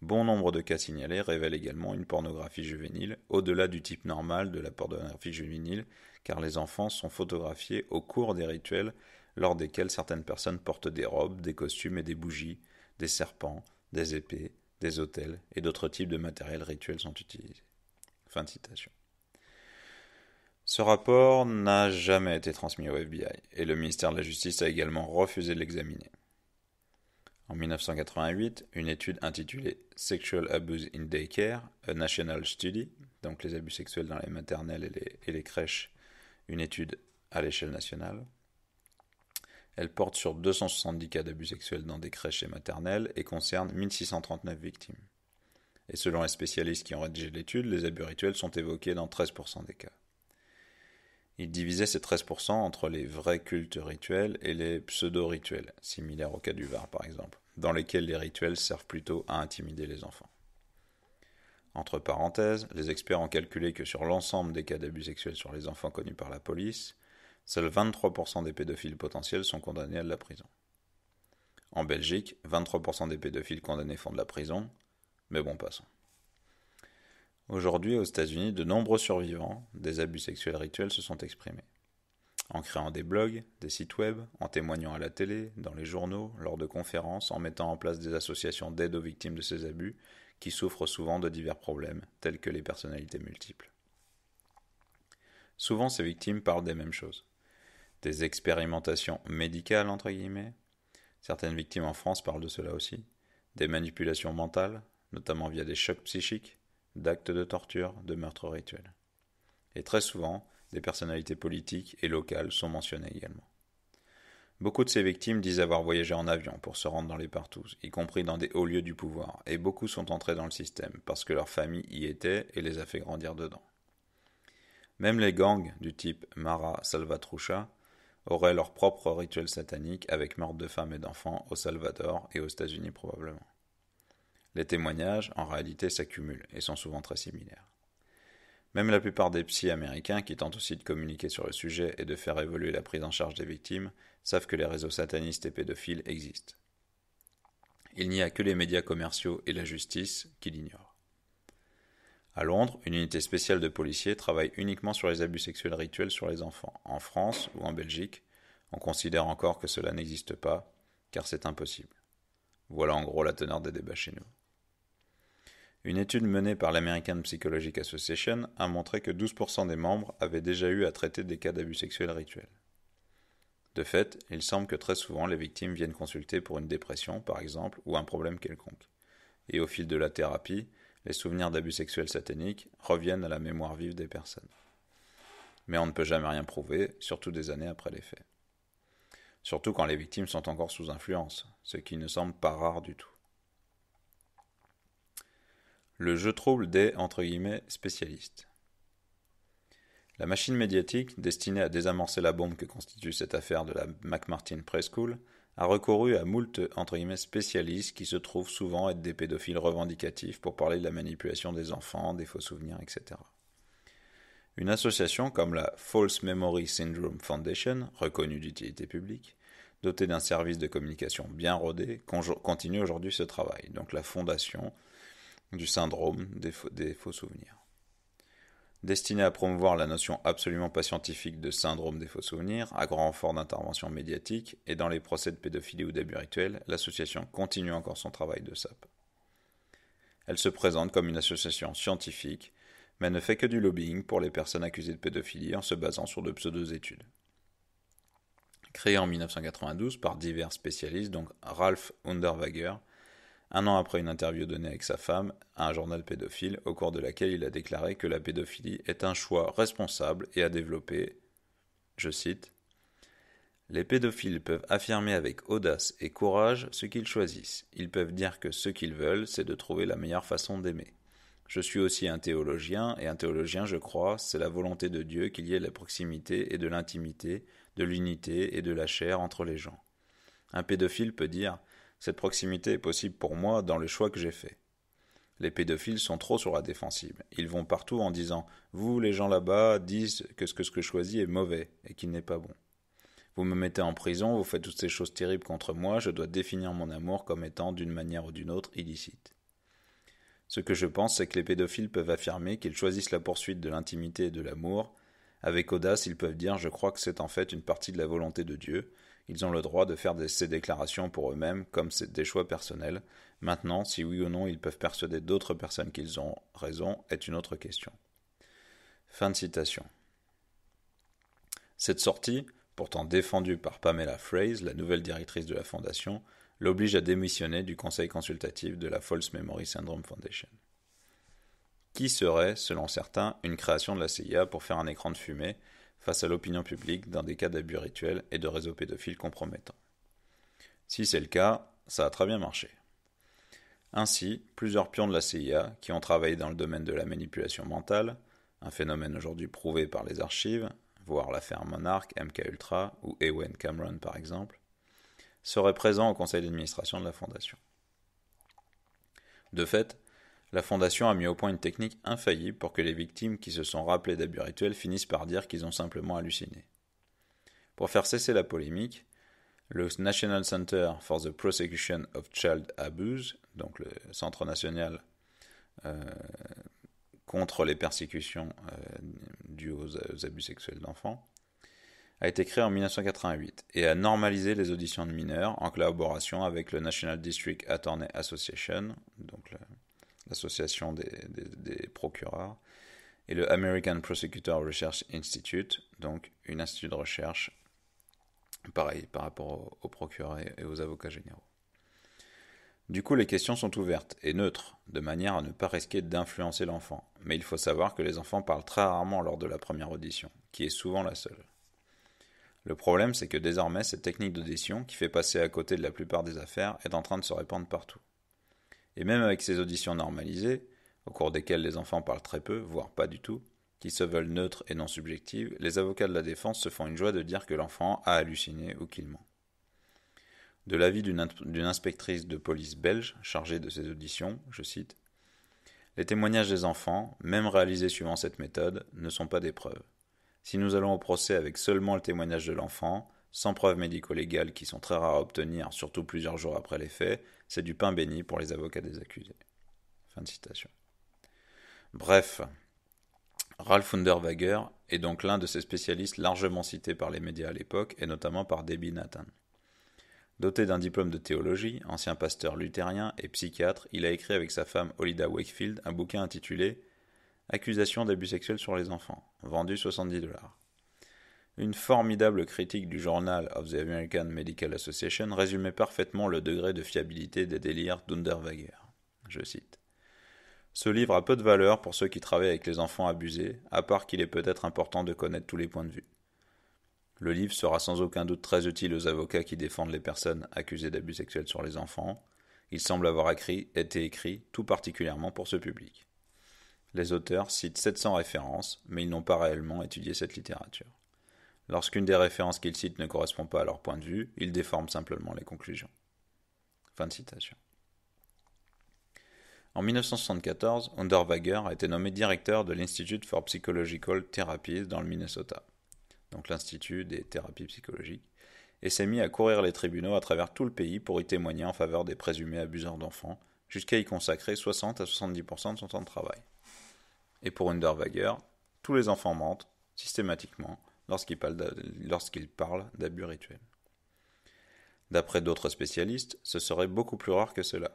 Bon nombre de cas signalés révèlent également une pornographie juvénile au-delà du type normal de la pornographie juvénile car les enfants sont photographiés au cours des rituels lors desquels certaines personnes portent des robes, des costumes et des bougies, des serpents, des épées, des autels et d'autres types de matériel rituel sont utilisés. Fin de citation. Ce rapport n'a jamais été transmis au FBI et le ministère de la Justice a également refusé de l'examiner. En 1988, une étude intitulée Sexual Abuse in Daycare, a National Study, donc les abus sexuels dans les maternelles et les crèches, une étude à l'échelle nationale. Elle porte sur 270 cas d'abus sexuels dans des crèches et maternelles et concerne 1639 victimes. Et selon les spécialistes qui ont rédigé l'étude, les abus rituels sont évoqués dans 13% des cas. Ils divisaient ces 13% entre les vrais cultes rituels et les pseudo-rituels, similaires au cas du Var par exemple, dans lesquels les rituels servent plutôt à intimider les enfants. Entre parenthèses, les experts ont calculé que sur l'ensemble des cas d'abus sexuels sur les enfants connus par la police, seuls 23% des pédophiles potentiels sont condamnés à de la prison. En Belgique, 23% des pédophiles condamnés font de la prison, mais bon, passons. Aujourd'hui, aux États-Unis, de nombreux survivants des abus sexuels rituels se sont exprimés. En créant des blogs, des sites web, en témoignant à la télé, dans les journaux, lors de conférences, en mettant en place des associations d'aide aux victimes de ces abus, qui souffrent souvent de divers problèmes, tels que les personnalités multiples. Souvent, ces victimes parlent des mêmes choses. Des expérimentations médicales, entre guillemets. Certaines victimes en France parlent de cela aussi. Des manipulations mentales, notamment via des chocs psychiques, d'actes de torture, de meurtres rituels. Et très souvent, des personnalités politiques et locales sont mentionnées également. Beaucoup de ces victimes disent avoir voyagé en avion pour se rendre dans les partous, y compris dans des hauts lieux du pouvoir, et beaucoup sont entrés dans le système parce que leur famille y était et les a fait grandir dedans. Même les gangs du type Mara Salvatrucha auraient leur propre rituel satanique avec meurtre de femmes et d'enfants au Salvador et aux États-Unis probablement. Les témoignages, en réalité, s'accumulent et sont souvent très similaires. Même la plupart des psys américains, qui tentent aussi de communiquer sur le sujet et de faire évoluer la prise en charge des victimes, savent que les réseaux satanistes et pédophiles existent. Il n'y a que les médias commerciaux et la justice qui l'ignorent. À Londres, une unité spéciale de policiers travaille uniquement sur les abus sexuels rituels sur les enfants. En France ou en Belgique, on considère encore que cela n'existe pas, car c'est impossible. Voilà en gros la teneur des débats chez nous. Une étude menée par l'American Psychological Association a montré que 12% des membres avaient déjà eu à traiter des cas d'abus sexuels rituels. De fait, il semble que très souvent les victimes viennent consulter pour une dépression, par exemple, ou un problème quelconque. Et au fil de la thérapie, les souvenirs d'abus sexuels sataniques reviennent à la mémoire vive des personnes. Mais on ne peut jamais rien prouver, surtout des années après les faits. Surtout quand les victimes sont encore sous influence, ce qui ne semble pas rare du tout. Le jeu trouble des « spécialistes ». La machine médiatique, destinée à désamorcer la bombe que constitue cette affaire de la McMartin Preschool, a recouru à moult « spécialistes qui se trouvent souvent être des pédophiles revendicatifs pour parler de la manipulation des enfants, des faux souvenirs, etc. Une association comme la False Memory Syndrome Foundation, reconnue d'utilité publique, dotée d'un service de communication bien rodé, continue aujourd'hui ce travail, donc la fondation du syndrome des faux souvenirs. Destinée à promouvoir la notion absolument pas scientifique de syndrome des faux souvenirs, à grand renfort d'intervention médiatique, et dans les procès de pédophilie ou d'abus rituels, l'association continue encore son travail de sape. Elle se présente comme une association scientifique, mais ne fait que du lobbying pour les personnes accusées de pédophilie en se basant sur de pseudo-études. Créée en 1992 par divers spécialistes, donc Ralph Unterweger, un an après une interview donnée avec sa femme à un journal pédophile, au cours de laquelle il a déclaré que la pédophilie est un choix responsable et a développé, je cite, « Les pédophiles peuvent affirmer avec audace et courage ce qu'ils choisissent. Ils peuvent dire que ce qu'ils veulent, c'est de trouver la meilleure façon d'aimer. Je suis aussi un théologien, et un théologien, je crois, c'est la volonté de Dieu qu'il y ait de la proximité et de l'intimité, de l'unité et de la chair entre les gens. Un pédophile peut dire « Cette proximité est possible pour moi dans le choix que j'ai fait. » Les pédophiles sont trop sur la défensive. Ils vont partout en disant « Vous, les gens là-bas, disent que ce que je choisis est mauvais et qu'il n'est pas bon. Vous me mettez en prison, vous faites toutes ces choses terribles contre moi, je dois définir mon amour comme étant d'une manière ou d'une autre illicite. » Ce que je pense, c'est que les pédophiles peuvent affirmer qu'ils choisissent la poursuite de l'intimité et de l'amour. Avec audace, ils peuvent dire « Je crois que c'est en fait une partie de la volonté de Dieu. » Ils ont le droit de faire ces déclarations pour eux-mêmes, comme c'est des choix personnels. Maintenant, si oui ou non ils peuvent persuader d'autres personnes qu'ils ont raison, est une autre question. Fin de citation. Cette sortie, pourtant défendue par Pamela Fraser, la nouvelle directrice de la fondation, l'oblige à démissionner du conseil consultatif de la False Memory Syndrome Foundation. Qui serait, selon certains, une création de la CIA pour faire un écran de fumée face à l'opinion publique dans des cas d'abus rituels et de réseaux pédophiles compromettants. Si c'est le cas, ça a très bien marché. Ainsi, plusieurs pions de la CIA qui ont travaillé dans le domaine de la manipulation mentale, un phénomène aujourd'hui prouvé par les archives, voire l'affaire Monarch, MKUltra ou Ewen Cameron par exemple, seraient présents au conseil d'administration de la Fondation. De fait, la Fondation a mis au point une technique infaillible pour que les victimes qui se sont rappelées d'abus rituels finissent par dire qu'ils ont simplement halluciné. Pour faire cesser la polémique, le National Center for the Prosecution of Child Abuse, donc le Centre national contre les persécutions dues aux abus sexuels d'enfants, a été créé en 1988 et a normalisé les auditions de mineurs en collaboration avec le National District Attorney Association, donc l'association des procureurs, et le American Prosecutor Research Institute, donc une institut de recherche, pareil, par rapport aux procureurs et aux avocats généraux. Du coup, les questions sont ouvertes et neutres, de manière à ne pas risquer d'influencer l'enfant. Mais il faut savoir que les enfants parlent très rarement lors de la première audition, qui est souvent la seule. Le problème, c'est que désormais, cette technique d'audition, qui fait passer à côté de la plupart des affaires, est en train de se répandre partout. Et même avec ces auditions normalisées, au cours desquelles les enfants parlent très peu, voire pas du tout, qui se veulent neutres et non subjectives, les avocats de la défense se font une joie de dire que l'enfant a halluciné ou qu'il ment. De l'avis d'une inspectrice de police belge chargée de ces auditions, je cite, « Les témoignages des enfants, même réalisés suivant cette méthode, ne sont pas des preuves. Si nous allons au procès avec seulement le témoignage de l'enfant, sans preuves médico-légales qui sont très rares à obtenir, surtout plusieurs jours après les faits, c'est du pain béni pour les avocats des accusés. » Fin de citation. Bref, Ralph Unterweger est donc l'un de ces spécialistes largement cités par les médias à l'époque, et notamment par Debbie Nathan. Doté d'un diplôme de théologie, ancien pasteur luthérien et psychiatre, il a écrit avec sa femme Holida Wakefield un bouquin intitulé « Accusation d'abus sexuels sur les enfants », vendu $70. Une formidable critique du Journal of the American Medical Association résumait parfaitement le degré de fiabilité des délires d'Underweger. Je cite. « Ce livre a peu de valeur pour ceux qui travaillent avec les enfants abusés, à part qu'il est peut-être important de connaître tous les points de vue. Le livre sera sans aucun doute très utile aux avocats qui défendent les personnes accusées d'abus sexuels sur les enfants. Il semble avoir été écrit tout particulièrement pour ce public. Les auteurs citent 700 références, mais ils n'ont pas réellement étudié cette littérature. Lorsqu'une des références qu'ils citent ne correspond pas à leur point de vue, ils déforment simplement les conclusions. » Fin de citation. En 1974, Unterweger a été nommé directeur de l'Institute for Psychological Therapies dans le Minnesota, donc l'Institut des thérapies psychologiques, et s'est mis à courir les tribunaux à travers tout le pays pour y témoigner en faveur des présumés abuseurs d'enfants, jusqu'à y consacrer 60 à 70% de son temps de travail. Et pour Unterweger, tous les enfants mentent, systématiquement, lorsqu'ils parlent d'abus rituels. D'après d'autres spécialistes, ce serait beaucoup plus rare que cela.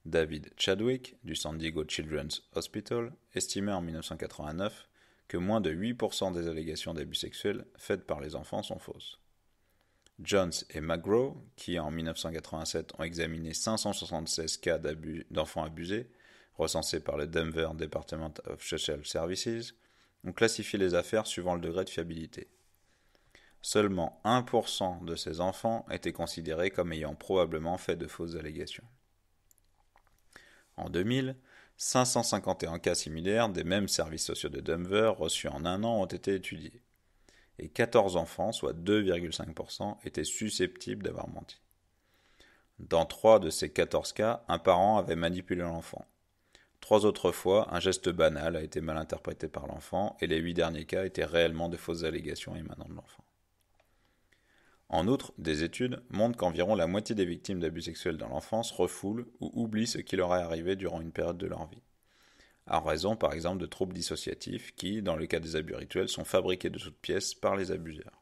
David Chadwick, du San Diego Children's Hospital, estimait en 1989 que moins de 8% des allégations d'abus sexuels faites par les enfants sont fausses. Jones et McGraw, qui en 1987 ont examiné 576 cas d'enfants abusés, recensés par le Denver Department of Social Services, ont classifié les affaires suivant le degré de fiabilité. Seulement 1% de ces enfants étaient considérés comme ayant probablement fait de fausses allégations. En 2000, 551 cas similaires des mêmes services sociaux de Denver reçus en un an ont été étudiés. Et 14 enfants, soit 2,5%, étaient susceptibles d'avoir menti. Dans 3 de ces 14 cas, un parent avait manipulé l'enfant. 3 autres fois, un geste banal a été mal interprété par l'enfant, et les 8 derniers cas étaient réellement de fausses allégations émanant de l'enfant. En outre, des études montrent qu'environ la moitié des victimes d'abus sexuels dans l'enfance refoulent ou oublient ce qui leur est arrivé durant une période de leur vie, en raison par exemple de troubles dissociatifs qui, dans le cas des abus rituels, sont fabriqués de toutes pièces par les abuseurs.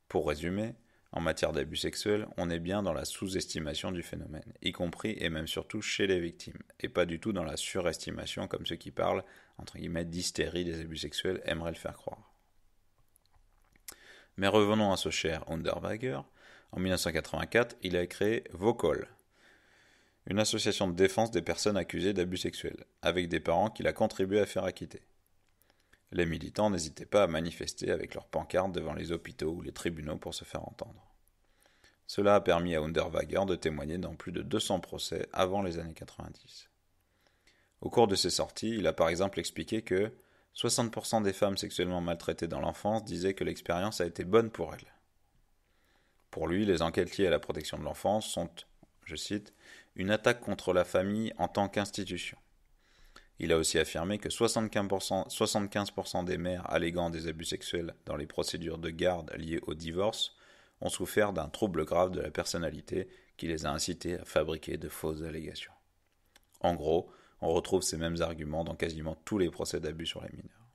Pour résumer, en matière d'abus sexuels, on est bien dans la sous-estimation du phénomène, y compris et même surtout chez les victimes, et pas du tout dans la surestimation comme ceux qui parlent, entre guillemets, d'hystérie des abus sexuels aimeraient le faire croire. Mais revenons à ce cher Unterweger. En 1984, il a créé VOCOL, une association de défense des personnes accusées d'abus sexuels, avec des parents qu'il a contribué à faire acquitter. Les militants n'hésitaient pas à manifester avec leurs pancartes devant les hôpitaux ou les tribunaux pour se faire entendre. Cela a permis à Unterweger de témoigner dans plus de 200 procès avant les années 90. Au cours de ses sorties, il a par exemple expliqué que 60% des femmes sexuellement maltraitées dans l'enfance disaient que l'expérience a été bonne pour elles. Pour lui, les enquêtes liées à la protection de l'enfance sont, je cite, une attaque contre la famille en tant qu'institution. Il a aussi affirmé que 75% des mères alléguant des abus sexuels dans les procédures de garde liées au divorce ont souffert d'un trouble grave de la personnalité qui les a incités à fabriquer de fausses allégations. En gros, on retrouve ces mêmes arguments dans quasiment tous les procès d'abus sur les mineurs.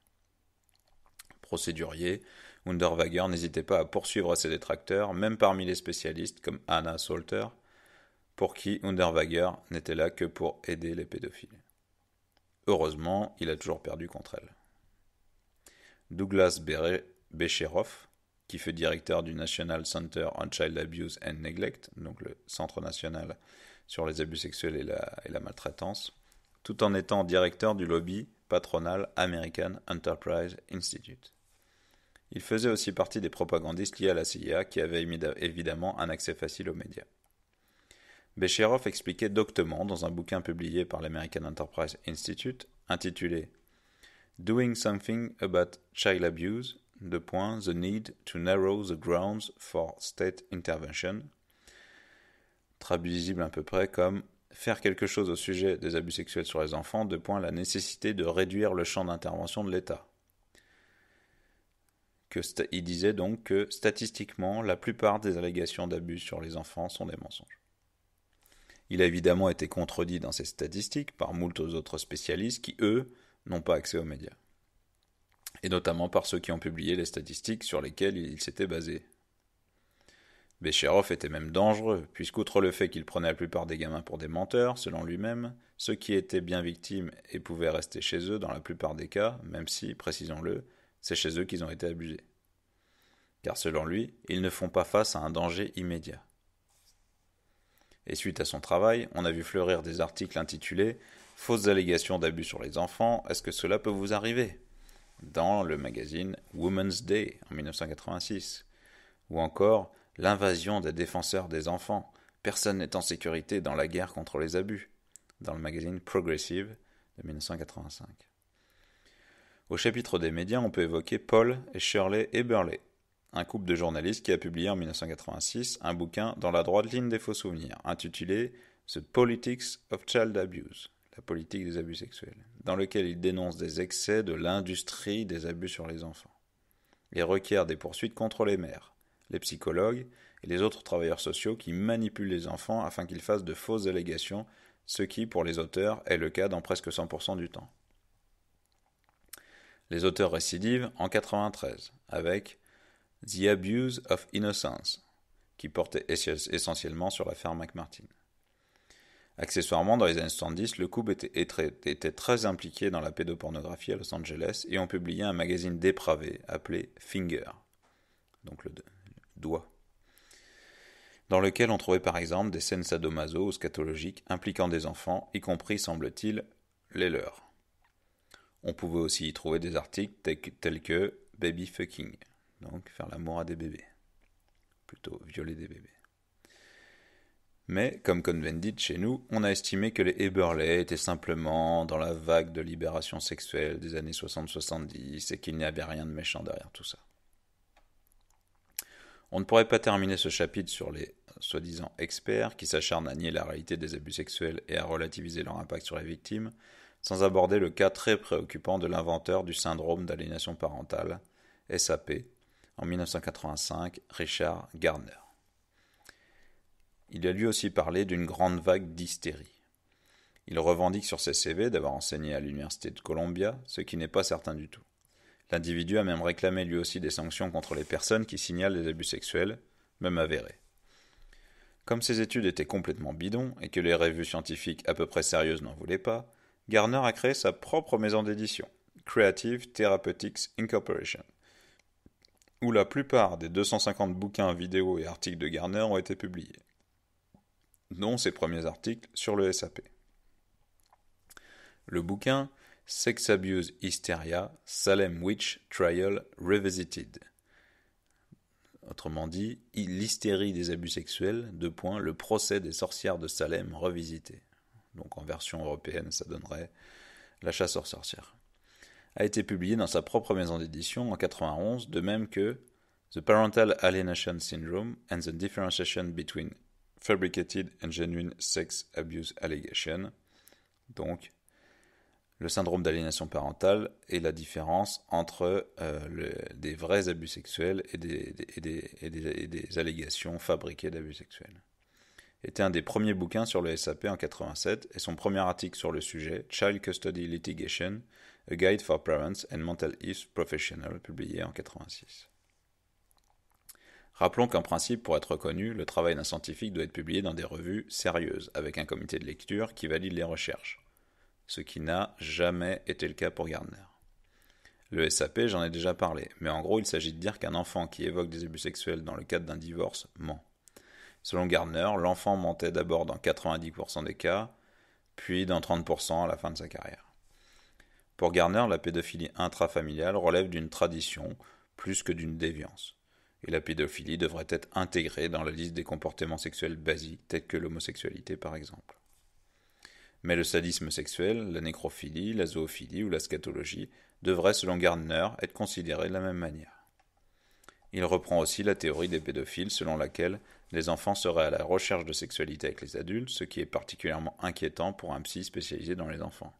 Procédurier, Unterweger n'hésitait pas à poursuivre ses détracteurs, même parmi les spécialistes comme Anna Salter, pour qui Unterweger n'était là que pour aider les pédophiles. Heureusement, il a toujours perdu contre elle. Douglas Becheroff, qui fut directeur du National Center on Child Abuse and Neglect, donc le Centre national sur les abus sexuels et la maltraitance, tout en étant directeur du lobby patronal American Enterprise Institute. Il faisait aussi partie des propagandistes liés à la CIA qui avaient évidemment un accès facile aux médias. Becheroff expliquait doctement dans un bouquin publié par l'American Enterprise Institute intitulé Doing Something About Child Abuse, The Need to Narrow the Grounds for State Intervention, traduisible à peu près comme faire quelque chose au sujet des abus sexuels sur les enfants, la nécessité de réduire le champ d'intervention de l'État. Il disait donc que statistiquement, la plupart des allégations d'abus sur les enfants sont des mensonges. Il a évidemment été contredit dans ces statistiques par moult autres spécialistes qui, eux, n'ont pas accès aux médias. Et notamment par ceux qui ont publié les statistiques sur lesquelles il s'était basé. Becheroff était même dangereux, puisqu'outre le fait qu'il prenait la plupart des gamins pour des menteurs, selon lui-même, ceux qui étaient bien victimes et pouvaient rester chez eux dans la plupart des cas, même si, précisons-le, c'est chez eux qu'ils ont été abusés. Car selon lui, ils ne font pas face à un danger immédiat. Et suite à son travail, on a vu fleurir des articles intitulés « Fausses allégations d'abus sur les enfants, est-ce que cela peut vous arriver ?» dans le magazine Women's Day en 1986, ou encore « L'invasion des défenseurs des enfants, personne n'est en sécurité dans la guerre contre les abus » dans le magazine Progressive de 1985. Au chapitre des médias, on peut évoquer Paul et Shirley Eberle, un couple de journalistes qui a publié en 1986 un bouquin dans la droite ligne des faux souvenirs, intitulé The Politics of Child Abuse, la politique des abus sexuels, dans lequel il dénonce des excès de l'industrie des abus sur les enfants, et requiert des poursuites contre les mères, les psychologues et les autres travailleurs sociaux qui manipulent les enfants afin qu'ils fassent de fausses allégations, ce qui, pour les auteurs, est le cas dans presque 100% du temps. Les auteurs récidivent en 1993, avec The Abuse of Innocence, qui portait essentiellement sur l'affaire McMartin. Accessoirement, dans les années 70, le couple était très impliqué dans la pédopornographie à Los Angeles et ont publié un magazine dépravé appelé Finger, donc le doigt, dans lequel on trouvait par exemple des scènes sadomaso ou scatologiques impliquant des enfants, y compris, semble-t-il, les leurs. On pouvait aussi y trouver des articles tels que Baby Fucking, donc faire l'amour à des bébés, plutôt violer des bébés. Mais, comme convendit chez nous, on a estimé que les Eberle étaient simplement dans la vague de libération sexuelle des années 60-70 et qu'il n'y avait rien de méchant derrière tout ça. On ne pourrait pas terminer ce chapitre sur les soi-disant experts qui s'acharnent à nier la réalité des abus sexuels et à relativiser leur impact sur les victimes, sans aborder le cas très préoccupant de l'inventeur du syndrome d'aliénation parentale, SAP, en 1985, Richard Gardner. Il a lui aussi parlé d'une grande vague d'hystérie. Il revendique sur ses CV d'avoir enseigné à l'université de Columbia, ce qui n'est pas certain du tout. L'individu a même réclamé lui aussi des sanctions contre les personnes qui signalent des abus sexuels, même avérés. Comme ses études étaient complètement bidons et que les revues scientifiques à peu près sérieuses n'en voulaient pas, Gardner a créé sa propre maison d'édition, Creative Therapeutics Incorporation, où la plupart des 250 bouquins, vidéos et articles de Gardner ont été publiés, dont ses premiers articles sur le SAP. Le bouquin Sex Abuse Hysteria, Salem Witch Trial Revisited. Autrement dit, l'hystérie des abus sexuels, le procès des sorcières de Salem revisité. Donc en version européenne, ça donnerait La chasse aux sorcières. A été publié dans sa propre maison d'édition en 1991, de même que The Parental Alienation Syndrome and the Differentiation Between Fabricated and Genuine Sex Abuse Allegation. Donc, le syndrome d'aliénation parentale et la différence entre des vrais abus sexuels et des allégations fabriquées d'abus sexuels. Était un des premiers bouquins sur le SAP en 1987 et son premier article sur le sujet, Child Custody Litigation, A Guide for Parents and Mental Health Professionals, publié en 1986. Rappelons qu'en principe, pour être reconnu, le travail d'un scientifique doit être publié dans des revues sérieuses, avec un comité de lecture qui valide les recherches, ce qui n'a jamais été le cas pour Gardner. Le SAP, j'en ai déjà parlé, mais en gros, il s'agit de dire qu'un enfant qui évoque des abus sexuels dans le cadre d'un divorce ment. Selon Gardner, l'enfant mentait d'abord dans 90% des cas, puis dans 30% à la fin de sa carrière. Pour Gardner, la pédophilie intrafamiliale relève d'une tradition plus que d'une déviance, et la pédophilie devrait être intégrée dans la liste des comportements sexuels basiques, tels que l'homosexualité par exemple. Mais le sadisme sexuel, la nécrophilie, la zoophilie ou la scatologie devraient, selon Gardner, être considérés de la même manière. Il reprend aussi la théorie des pédophiles selon laquelle les enfants seraient à la recherche de sexualité avec les adultes, ce qui est particulièrement inquiétant pour un psy spécialisé dans les enfants.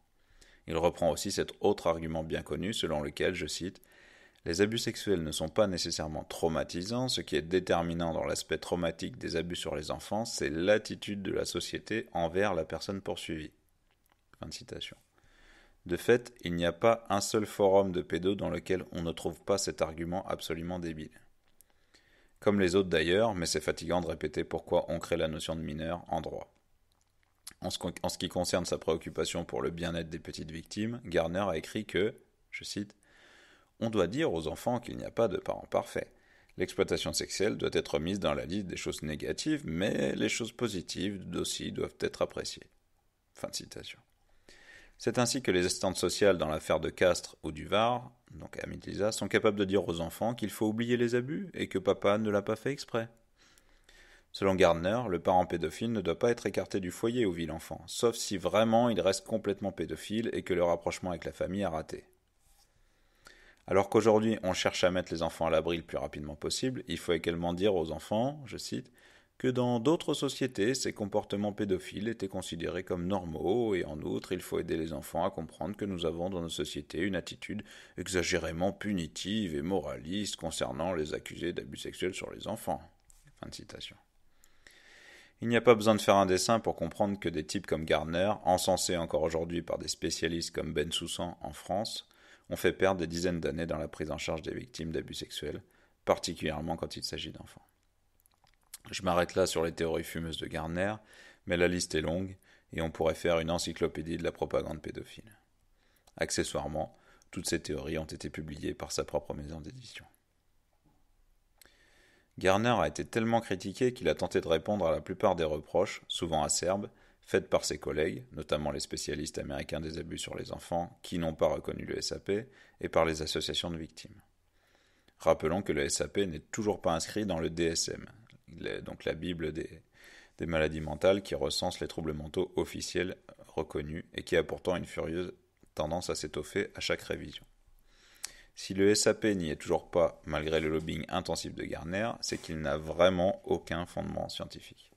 Il reprend aussi cet autre argument bien connu selon lequel, je cite, « Les abus sexuels ne sont pas nécessairement traumatisants, ce qui est déterminant dans l'aspect traumatique des abus sur les enfants, c'est l'attitude de la société envers la personne poursuivie. » Fin de citation. De fait, il n'y a pas un seul forum de pédos dans lequel on ne trouve pas cet argument absolument débile. Comme les autres d'ailleurs, mais c'est fatigant de répéter pourquoi on crée la notion de mineur en droit. En ce qui concerne sa préoccupation pour le bien-être des petites victimes, Gardner a écrit que, je cite, « On doit dire aux enfants qu'il n'y a pas de parents parfaits. L'exploitation sexuelle doit être mise dans la liste des choses négatives, mais les choses positives aussi doivent être appréciées. » Fin de citation. C'est ainsi que les assistantes sociales dans l'affaire de Castres ou du Var, donc à Lisa, sont capables de dire aux enfants qu'il faut oublier les abus et que papa ne l'a pas fait exprès. Selon Gardner, le parent pédophile ne doit pas être écarté du foyer où vit l'enfant, sauf si vraiment il reste complètement pédophile et que le rapprochement avec la famille a raté. Alors qu'aujourd'hui on cherche à mettre les enfants à l'abri le plus rapidement possible, il faut également dire aux enfants, je cite, que dans d'autres sociétés, ces comportements pédophiles étaient considérés comme normaux, et en outre, il faut aider les enfants à comprendre que nous avons dans nos sociétés une attitude exagérément punitive et moraliste concernant les accusés d'abus sexuels sur les enfants. Fin de citation. Il n'y a pas besoin de faire un dessin pour comprendre que des types comme Gardner, encensés encore aujourd'hui par des spécialistes comme Ben Soussan en France, ont fait perdre des dizaines d'années dans la prise en charge des victimes d'abus sexuels, particulièrement quand il s'agit d'enfants. Je m'arrête là sur les théories fumeuses de Gardner, mais la liste est longue et on pourrait faire une encyclopédie de la propagande pédophile. Accessoirement, toutes ces théories ont été publiées par sa propre maison d'édition. Gardner a été tellement critiqué qu'il a tenté de répondre à la plupart des reproches, souvent acerbes, faites par ses collègues, notamment les spécialistes américains des abus sur les enfants qui n'ont pas reconnu le SAP, et par les associations de victimes. Rappelons que le SAP n'est toujours pas inscrit dans le DSM, donc la Bible des maladies mentales qui recense les troubles mentaux officiels reconnus et qui a pourtant une furieuse tendance à s'étoffer à chaque révision. Si le SAP n'y est toujours pas, malgré le lobbying intensif de Gardner, c'est qu'il n'a vraiment aucun fondement scientifique.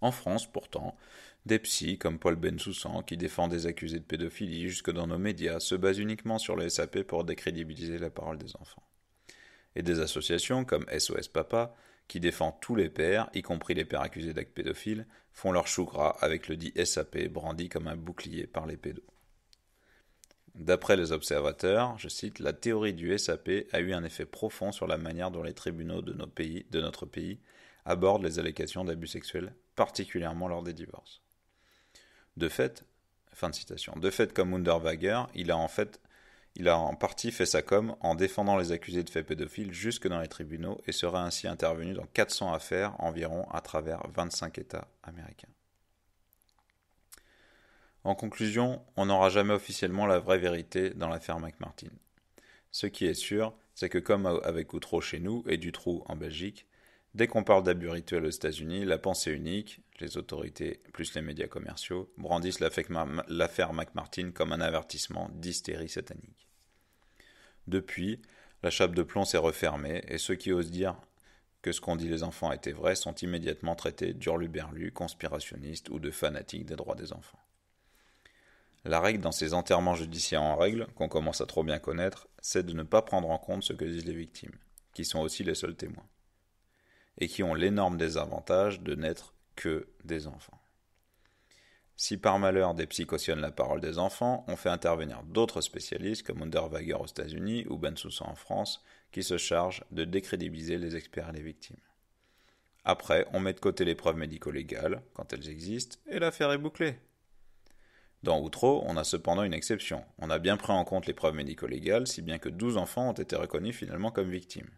En France, pourtant, des psys comme Paul Bensoussan, qui défend des accusés de pédophilie jusque dans nos médias, se basent uniquement sur le SAP pour décrédibiliser la parole des enfants. Et des associations comme SOS Papa, qui défend tous les pères, y compris les pères accusés d'actes pédophiles, font leur chou gras avec le dit SAP brandi comme un bouclier par les pédos. D'après les observateurs, je cite, la théorie du SAP a eu un effet profond sur la manière dont les tribunaux de notre pays abordent les allégations d'abus sexuels, particulièrement lors des divorces. De fait, fin de citation, de fait comme Unterweger, il Il a en partie fait sa com en défendant les accusés de faits pédophiles jusque dans les tribunaux et serait ainsi intervenu dans 400 affaires environ à travers 25 États américains. En conclusion, on n'aura jamais officiellement la vraie vérité dans l'affaire McMartin. Ce qui est sûr, c'est que comme avec Outreau chez nous et Dutroux en Belgique, dès qu'on parle d'abus rituels aux États-Unis, la pensée unique, les autorités plus les médias commerciaux, brandissent l'affaire McMartin comme un avertissement d'hystérie satanique. Depuis, la chape de plomb s'est refermée et ceux qui osent dire que ce qu'ont dit les enfants était vrai sont immédiatement traités d'hurluberlus, conspirationnistes ou de fanatiques des droits des enfants. La règle dans ces enterrements judiciaires en règle, qu'on commence à trop bien connaître, c'est de ne pas prendre en compte ce que disent les victimes, qui sont aussi les seuls témoins, et qui ont l'énorme désavantage de n'être que des enfants. Si par malheur des psys cautionnent la parole des enfants, on fait intervenir d'autres spécialistes comme Unterweger aux États-Unis ou Bensoussan en France, qui se chargent de décrédibiliser les experts et les victimes. Après, on met de côté les preuves médico-légales, quand elles existent, et l'affaire est bouclée. Dans Outreau, on a cependant une exception. On a bien pris en compte les preuves médico-légales, si bien que 12 enfants ont été reconnus finalement comme victimes.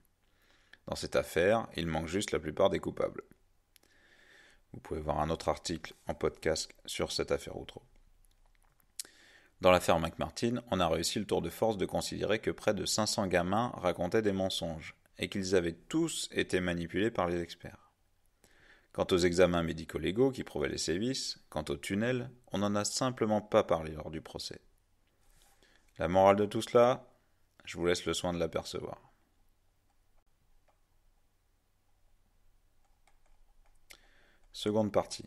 Dans cette affaire, il manque juste la plupart des coupables. Vous pouvez voir un autre article en podcast sur cette affaire Outreau. Dans l'affaire McMartin, on a réussi le tour de force de considérer que près de 500 gamins racontaient des mensonges, et qu'ils avaient tous été manipulés par les experts. Quant aux examens médico-légaux qui prouvaient les sévices, quant aux tunnels, on n'en a simplement pas parlé lors du procès. La morale de tout cela, je vous laisse le soin de l'apercevoir. Seconde partie.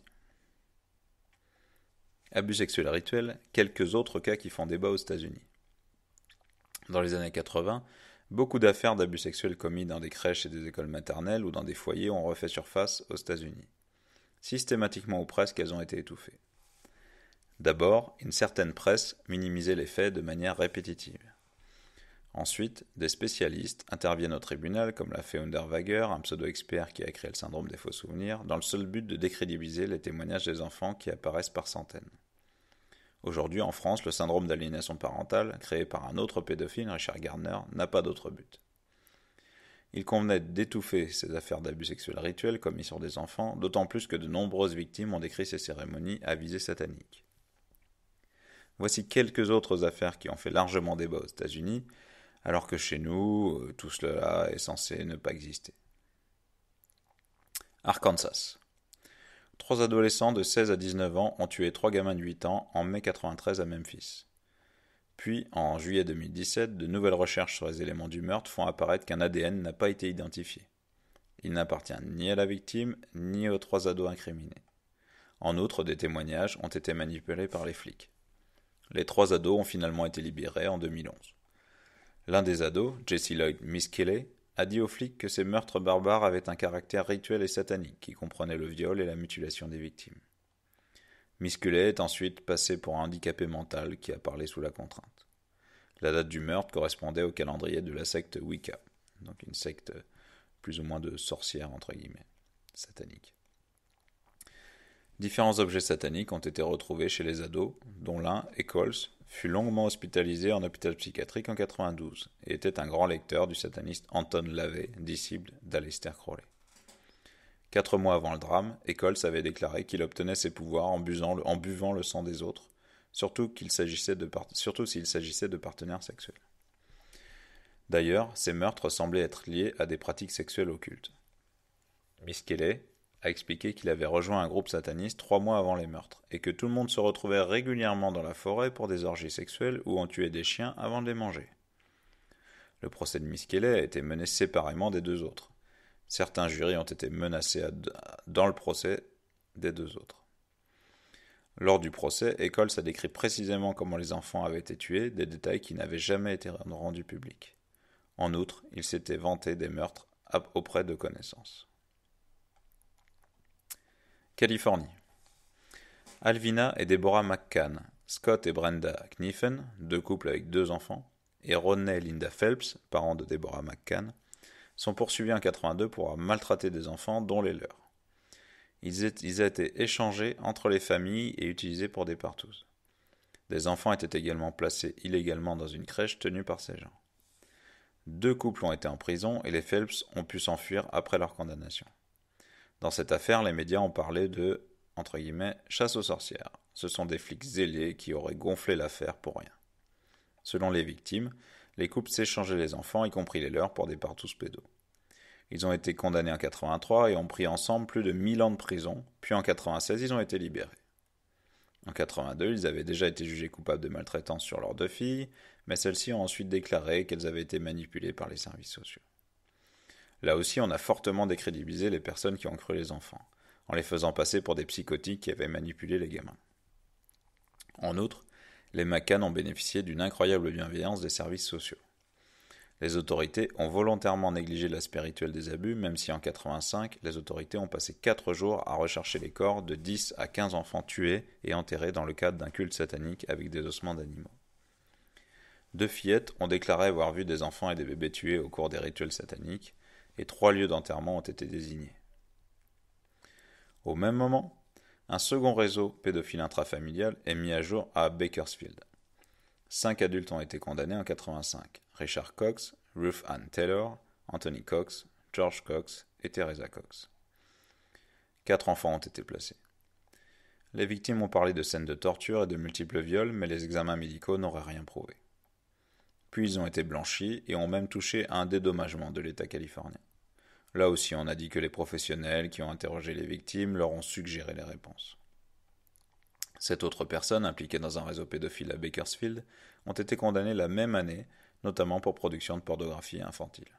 Abus sexuels rituels, quelques autres cas qui font débat aux États-Unis. Dans les années 80, beaucoup d'affaires d'abus sexuels commis dans des crèches et des écoles maternelles ou dans des foyers ont refait surface aux États-Unis. Systématiquement ou presque, elles ont été étouffées. D'abord, une certaine presse minimisait les faits de manière répétitive. Ensuite, des spécialistes interviennent au tribunal, comme l'a fait Unterweger, un pseudo-expert qui a créé le syndrome des faux souvenirs, dans le seul but de décrédibiliser les témoignages des enfants qui apparaissent par centaines. Aujourd'hui, en France, le syndrome d'aliénation parentale, créé par un autre pédophile, Richard Gardner, n'a pas d'autre but. Il convenait d'étouffer ces affaires d'abus sexuels rituels commis sur des enfants, d'autant plus que de nombreuses victimes ont décrit ces cérémonies à visée satanique. Voici quelques autres affaires qui ont fait largement débat aux États-Unis, alors que chez nous, tout cela est censé ne pas exister. Arkansas. 3 adolescents de 16 à 19 ans ont tué 3 gamins de 8 ans en mai 1993 à Memphis. Puis, en juillet 2017, de nouvelles recherches sur les éléments du meurtre font apparaître qu'un ADN n'a pas été identifié. Il n'appartient ni à la victime, ni aux 3 ados incriminés. En outre, des témoignages ont été manipulés par les flics. Les 3 ados ont finalement été libérés en 2011. L'un des ados, Jesse Lloyd Miskelley, a dit aux flics que ces meurtres barbares avaient un caractère rituel et satanique qui comprenait le viol et la mutilation des victimes. Miskelley est ensuite passé pour un handicapé mental qui a parlé sous la contrainte. La date du meurtre correspondait au calendrier de la secte Wicca, donc une secte plus ou moins de sorcières entre guillemets, satanique. Différents objets sataniques ont été retrouvés chez les ados, dont l'un, Eccles, fut longuement hospitalisé en hôpital psychiatrique en 1992 et était un grand lecteur du sataniste Anton LaVey, disciple d'Aleister Crowley. 4 mois avant le drame, Eccles avait déclaré qu'il obtenait ses pouvoirs en buvant le sang des autres, surtout s'il s'agissait de partenaires sexuels. D'ailleurs, ces meurtres semblaient être liés à des pratiques sexuelles occultes. Miskelley a expliqué qu'il avait rejoint un groupe sataniste 3 mois avant les meurtres, et que tout le monde se retrouvait régulièrement dans la forêt pour des orgies sexuelles où on tuait des chiens avant de les manger. Le procès de Miskelley a été mené séparément des 2 autres. Certains jurys ont été menacés dans le procès des 2 autres. Lors du procès, Eccles a décrit précisément comment les enfants avaient été tués, des détails qui n'avaient jamais été rendus publics. En outre, il s'était vanté des meurtres auprès de connaissances. Californie. Alvina et Deborah McCann, Scott et Brenda Kniffen, 2 couples avec 2 enfants, et Rodney et Linda Phelps, parents de Deborah McCann, sont poursuivis en 1982 pour avoir maltraité des enfants, dont les leurs. Ils ont été échangés entre les familles et utilisés pour des partous. Les enfants étaient également placés illégalement dans une crèche tenue par ces gens. 2 couples ont été en prison et les Phelps ont pu s'enfuir après leur condamnation. Dans cette affaire, les médias ont parlé de entre guillemets, chasse aux sorcières. Ce sont des flics zélés qui auraient gonflé l'affaire pour rien. Selon les victimes, les couples s'échangeaient les enfants, y compris les leurs, pour des partous pédos. Ils ont été condamnés en 83 et ont pris ensemble plus de 1000 ans de prison, puis en 96 ils ont été libérés. En 82, ils avaient déjà été jugés coupables de maltraitance sur leurs 2 filles, mais celles-ci ont ensuite déclaré qu'elles avaient été manipulées par les services sociaux. Là aussi, on a fortement décrédibilisé les personnes qui ont cru les enfants, en les faisant passer pour des psychotiques qui avaient manipulé les gamins. En outre, les McCann ont bénéficié d'une incroyable bienveillance des services sociaux. Les autorités ont volontairement négligé l'aspect rituel des abus, même si en 85, les autorités ont passé 4 jours à rechercher les corps de 10 à 15 enfants tués et enterrés dans le cadre d'un culte satanique avec des ossements d'animaux. 2 fillettes ont déclaré avoir vu des enfants et des bébés tués au cours des rituels sataniques, et 3 lieux d'enterrement ont été désignés. Au même moment, un second réseau pédophile intrafamilial est mis à jour à Bakersfield. 5 adultes ont été condamnés en 85. Richard Cox, Ruth Ann Taylor, Anthony Cox, George Cox et Teresa Cox. 4 enfants ont été placés. Les victimes ont parlé de scènes de torture et de multiples viols, mais les examens médicaux n'auraient rien prouvé. Puis ils ont été blanchis et ont même touché à un dédommagement de l'État californien. Là aussi, on a dit que les professionnels qui ont interrogé les victimes leur ont suggéré les réponses. 7 autres personnes impliquées dans un réseau pédophile à Bakersfield ont été condamnées la même année, notamment pour production de pornographie infantile.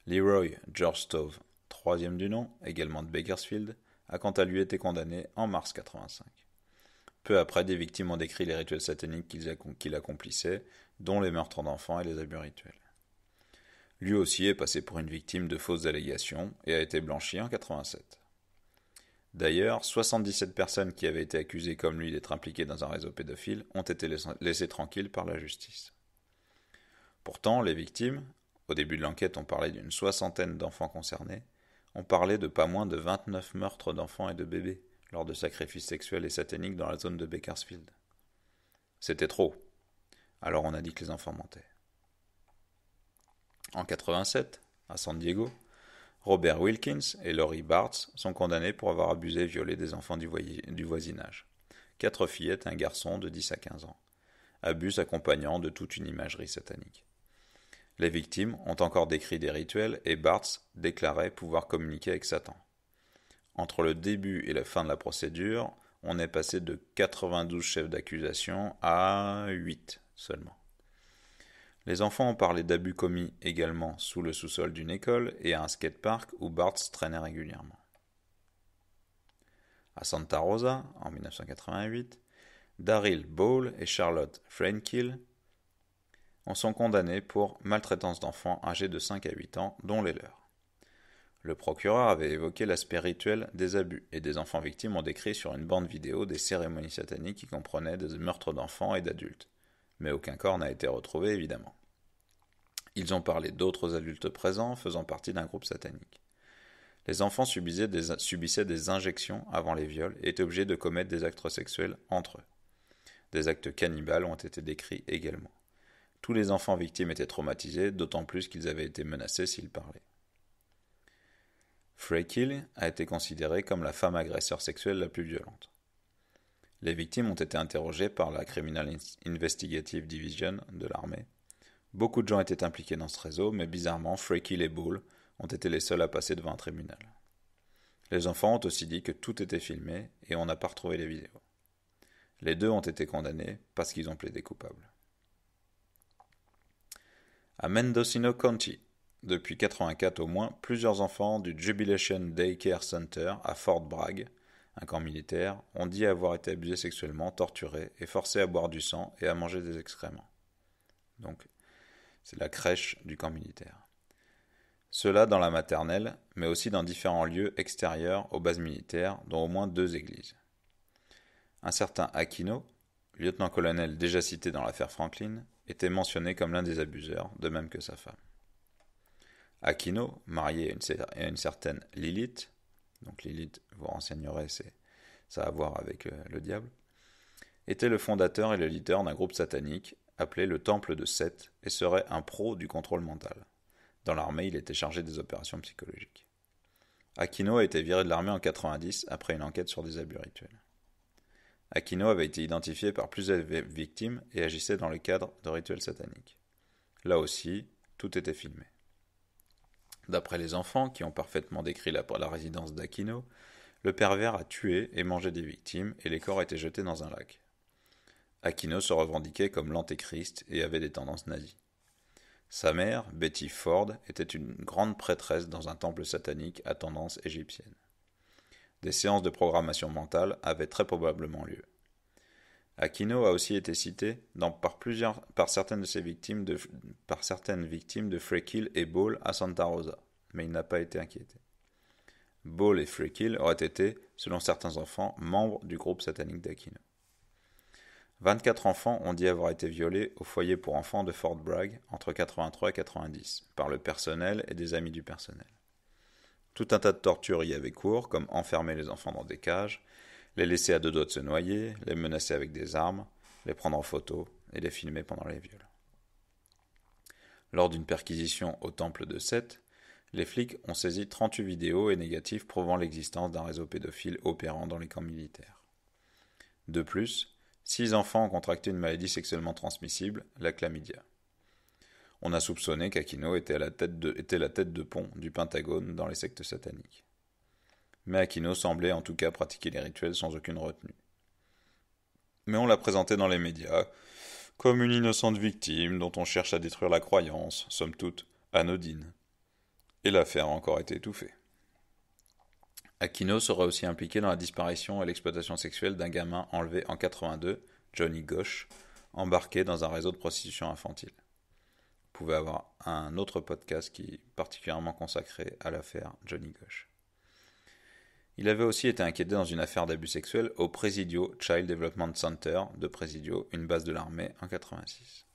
Leroy George Stove, 3e du nom, également de Bakersfield, a quant à lui été condamné en mars 85. Peu après, des victimes ont décrit les rituels sataniques qu'il accomplissait, dont les meurtres d'enfants et les abus rituels. Lui aussi est passé pour une victime de fausses allégations et a été blanchi en 87. D'ailleurs, 77 personnes qui avaient été accusées comme lui d'être impliquées dans un réseau pédophile ont été laissées tranquilles par la justice. Pourtant, les victimes, au début de l'enquête on parlait d'une 60aine d'enfants concernés, ont parlé de pas moins de 29 meurtres d'enfants et de bébés lors de sacrifices sexuels et sataniques dans la zone de Bakersfield. C'était trop. Alors on a dit que les enfants mentaient. En 87, à San Diego, Robert Wilkins et Laurie Bartz sont condamnés pour avoir abusé et violé des enfants du voisinage. 4 fillettes et un garçon de 10 à 15 ans. Abus s'accompagnant de toute une imagerie satanique. Les victimes ont encore décrit des rituels et Bartz déclarait pouvoir communiquer avec Satan. Entre le début et la fin de la procédure, on est passé de 92 chefs d'accusation à 8 seulement. Les enfants ont parlé d'abus commis également sous le sous-sol d'une école et à un skatepark où Bartz traînait régulièrement. À Santa Rosa, en 1988, Daryl Ball et Charlotte Frankill sont condamnés pour maltraitance d'enfants âgés de 5 à 8 ans, dont les leurs. Le procureur avait évoqué l'aspect rituel des abus et des enfants victimes ont décrit sur une bande vidéo des cérémonies sataniques qui comprenaient des meurtres d'enfants et d'adultes. Mais aucun corps n'a été retrouvé, évidemment. Ils ont parlé d'autres adultes présents faisant partie d'un groupe satanique. Les enfants subissaient des injections avant les viols et étaient obligés de commettre des actes sexuels entre eux. Des actes cannibales ont été décrits également. Tous les enfants victimes étaient traumatisés, d'autant plus qu'ils avaient été menacés s'ils parlaient. Frankill a été considérée comme la femme agresseur sexuelle la plus violente. Les victimes ont été interrogées par la Criminal Investigative Division de l'armée. Beaucoup de gens étaient impliqués dans ce réseau, mais bizarrement, Frankill et Ball ont été les seuls à passer devant un tribunal. Les enfants ont aussi dit que tout était filmé et on n'a pas retrouvé les vidéos. Les 2 ont été condamnés parce qu'ils ont plaidé coupables. À Mendocino County, depuis 1984 au moins, plusieurs enfants du Jubilation Daycare Center à Fort Bragg, un camp militaire, ont dit avoir été abusés sexuellement, torturés et forcés à boire du sang et à manger des excréments. Donc, c'est la crèche du camp militaire. Cela dans la maternelle, mais aussi dans différents lieux extérieurs aux bases militaires, dont au moins 2 églises. Un certain Aquino, lieutenant-colonel déjà cité dans l'affaire Franklin, était mentionné comme l'un des abuseurs, de même que sa femme. Aquino, marié à une certaine Lilith, donc Lilith, vous renseignerez, ça a à voir avec le diable, était le fondateur et le leader d'un groupe satanique appelé le Temple de Seth et serait un pro du contrôle mental. Dans l'armée, il était chargé des opérations psychologiques. Aquino a été viré de l'armée en 90 après une enquête sur des abus rituels. Aquino avait été identifié par plusieurs victimes et agissait dans le cadre de rituels sataniques. Là aussi, tout était filmé. D'après les enfants, qui ont parfaitement décrit la résidence d'Aquino, le pervers a tué et mangé des victimes et les corps étaient jetés dans un lac. Aquino se revendiquait comme l'antéchrist et avait des tendances nazies. Sa mère, Betty Ford, était une grande prêtresse dans un temple satanique à tendance égyptienne. Des séances de programmation mentale avaient très probablement lieu. Aquino a aussi été cité par certaines victimes de Frekill et Ball à Santa Rosa, mais il n'a pas été inquiété. Ball et Frekill auraient été, selon certains enfants, membres du groupe satanique d'Aquino. 24 enfants ont dit avoir été violés au foyer pour enfants de Fort Bragg entre 83 et 90 par le personnel et des amis du personnel. Tout un tas de tortures y avaient cours, comme enfermer les enfants dans des cages, les laisser à deux doigts de se noyer, les menacer avec des armes, les prendre en photo et les filmer pendant les viols. Lors d'une perquisition au temple de Seth, les flics ont saisi 38 vidéos et négatifs prouvant l'existence d'un réseau pédophile opérant dans les camps militaires. De plus, 6 enfants ont contracté une maladie sexuellement transmissible, la chlamydia. On a soupçonné qu'Aquino était la tête de pont du Pentagone dans les sectes sataniques. Mais Aquino semblait en tout cas pratiquer les rituels sans aucune retenue. Mais on l'a présenté dans les médias comme une innocente victime dont on cherche à détruire la croyance, somme toute anodine. Et l'affaire a encore été étouffée. Aquino serait aussi impliqué dans la disparition et l'exploitation sexuelle d'un gamin enlevé en 82, Johnny Gosch, embarqué dans un réseau de prostitution infantile. Vous pouvez avoir un autre podcast qui est particulièrement consacré à l'affaire Johnny Gosch. Il avait aussi été inquiété dans une affaire d'abus sexuels au Presidio Child Development Center de Presidio, une base de l'armée, en 86.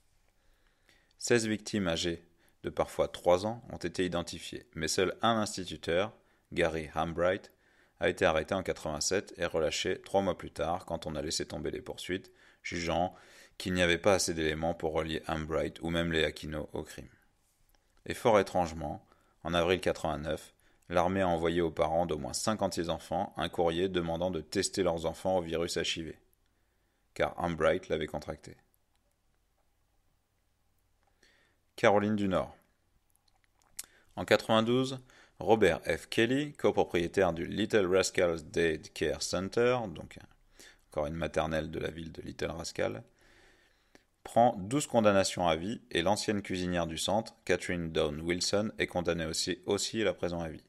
16 victimes âgées de parfois 3 ans ont été identifiées, mais seul un instituteur, Gary Hambright, a été arrêté en 87 et relâché 3 mois plus tard quand on a laissé tomber les poursuites, jugeant qu'il n'y avait pas assez d'éléments pour relier Hambright ou même les Aquino au crime. Et fort étrangement, en avril 89, l'armée a envoyé aux parents d'au moins 56 enfants un courrier demandant de tester leurs enfants au virus HIV, car Hambright l'avait contracté. Caroline du Nord. En 92, Robert F. Kelly, copropriétaire du Little Rascals Day Care Center, donc encore une maternelle de la ville de Little Rascal, prend 12 condamnations à vie et l'ancienne cuisinière du centre, Catherine Dawn Wilson, est condamnée aussi à la prison à vie.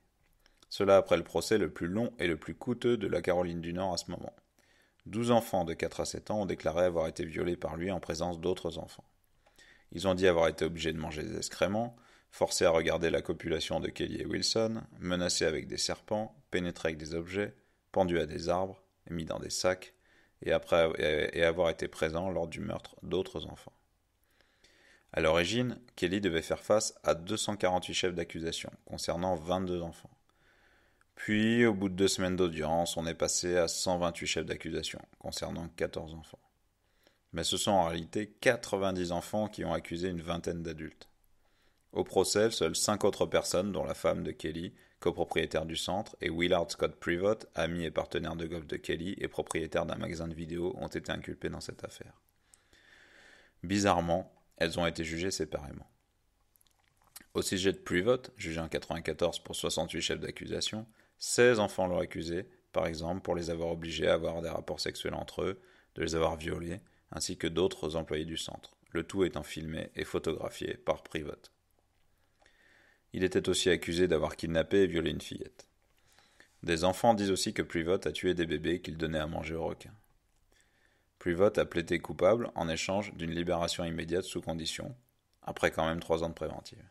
Cela après le procès le plus long et le plus coûteux de la Caroline du Nord à ce moment. 12 enfants de 4 à 7 ans ont déclaré avoir été violés par lui en présence d'autres enfants. Ils ont dit avoir été obligés de manger des excréments, forcés à regarder la copulation de Kelly et Wilson, menacés avec des serpents, pénétrés avec des objets, pendus à des arbres, mis dans des sacs, et avoir été présents lors du meurtre d'autres enfants. À l'origine, Kelly devait faire face à 248 chefs d'accusation, concernant 22 enfants. Puis, au bout de 2 semaines d'audience, on est passé à 128 chefs d'accusation, concernant 14 enfants. Mais ce sont en réalité 90 enfants qui ont accusé une vingtaine d'adultes. Au procès, seules 5 autres personnes, dont la femme de Kelly, copropriétaire du centre, et Willard Scott Privott, ami et partenaire de golf de Kelly et propriétaire d'un magasin de vidéos, ont été inculpées dans cette affaire. Bizarrement, elles ont été jugées séparément. Au sujet de Privott, jugé en 1994 pour 68 chefs d'accusation, 16 enfants l'ont accusé, par exemple pour les avoir obligés à avoir des rapports sexuels entre eux, de les avoir violés, ainsi que d'autres employés du centre, le tout étant filmé et photographié par Privott. Il était aussi accusé d'avoir kidnappé et violé une fillette. Des enfants disent aussi que Privott a tué des bébés qu'il donnait à manger aux requins. Privott a plaidé coupable en échange d'une libération immédiate sous condition, après quand même 3 ans de préventive.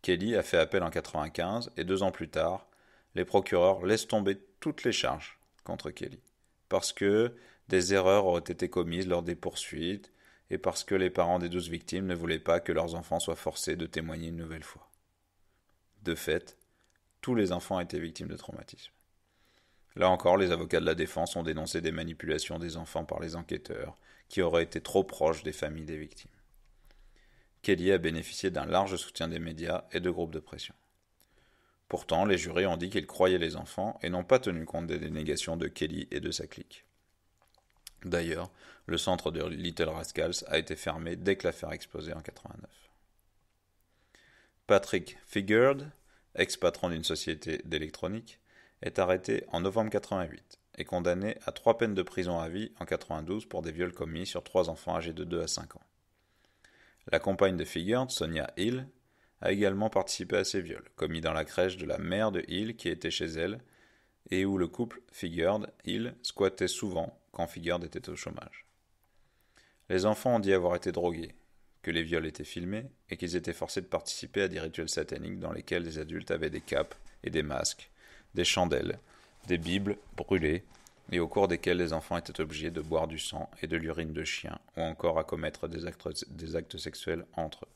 Kelly a fait appel en 1995 et 2 ans plus tard, les procureurs laissent tomber toutes les charges contre Kelly, parce que des erreurs auraient été commises lors des poursuites et parce que les parents des 12 victimes ne voulaient pas que leurs enfants soient forcés de témoigner une nouvelle fois. De fait, tous les enfants étaient victimes de traumatisme. Là encore, les avocats de la défense ont dénoncé des manipulations des enfants par les enquêteurs, qui auraient été trop proches des familles des victimes. Kelly a bénéficié d'un large soutien des médias et de groupes de pression. Pourtant, les jurys ont dit qu'ils croyaient les enfants et n'ont pas tenu compte des dénégations de Kelly et de sa clique. D'ailleurs, le centre de Little Rascals a été fermé dès que l'affaire a explosé en 1989. Patrick Figueard, ex-patron d'une société d'électronique, est arrêté en novembre 1988 et condamné à 3 peines de prison à vie en 1992 pour des viols commis sur 3 enfants âgés de 2 à 5 ans. La compagne de Figueard, Sonia Hill, a également participé à ces viols, commis dans la crèche de la mère de Hill qui était chez elle, et où le couple Figueard-Hill squattait souvent quand Figueard était au chômage. Les enfants ont dit avoir été drogués, que les viols étaient filmés et qu'ils étaient forcés de participer à des rituels sataniques dans lesquels les adultes avaient des capes et des masques, des chandelles, des bibles brûlées, et au cours desquels les enfants étaient obligés de boire du sang et de l'urine de chien, ou encore à commettre des actes sexuels entre eux.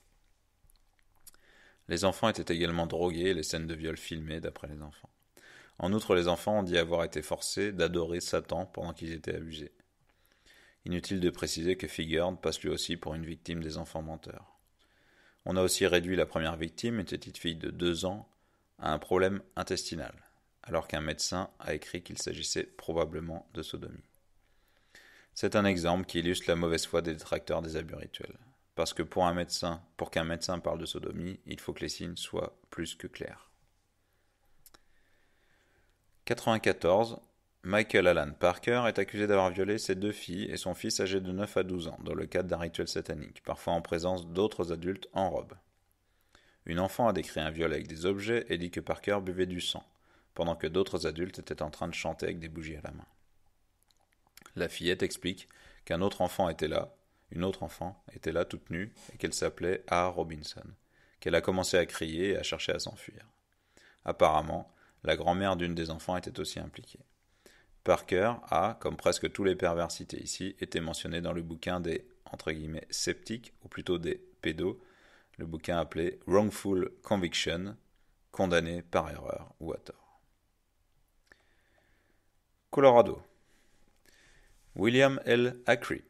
Les enfants étaient également drogués et les scènes de viol filmées d'après les enfants. En outre, les enfants ont dit avoir été forcés d'adorer Satan pendant qu'ils étaient abusés. Inutile de préciser que Figueard passe lui aussi pour une victime des enfants menteurs. On a aussi réduit la première victime, une petite fille de 2 ans, à un problème intestinal, alors qu'un médecin a écrit qu'il s'agissait probablement de sodomie. C'est un exemple qui illustre la mauvaise foi des détracteurs des abus rituels. Parce que pour qu'un médecin parle de sodomie, il faut que les signes soient plus que clairs. 1994, Michael Alan Parker est accusé d'avoir violé ses 2 filles et son fils âgé de 9 à 12 ans dans le cadre d'un rituel satanique, parfois en présence d'autres adultes en robe. Une enfant a décrit un viol avec des objets et dit que Parker buvait du sang, pendant que d'autres adultes étaient en train de chanter avec des bougies à la main. La fillette explique qu'une autre enfant était là toute nue et qu'elle s'appelait A. Robinson, qu'elle a commencé à crier et à chercher à s'enfuir. Apparemment, la grand-mère d'une des enfants était aussi impliquée. Parker a, comme presque tous les pervers cités ici, été mentionné dans le bouquin des « sceptiques » ou plutôt des pédos, le bouquin appelé « Wrongful Conviction », condamné par erreur ou à tort. Colorado. William L. Acree,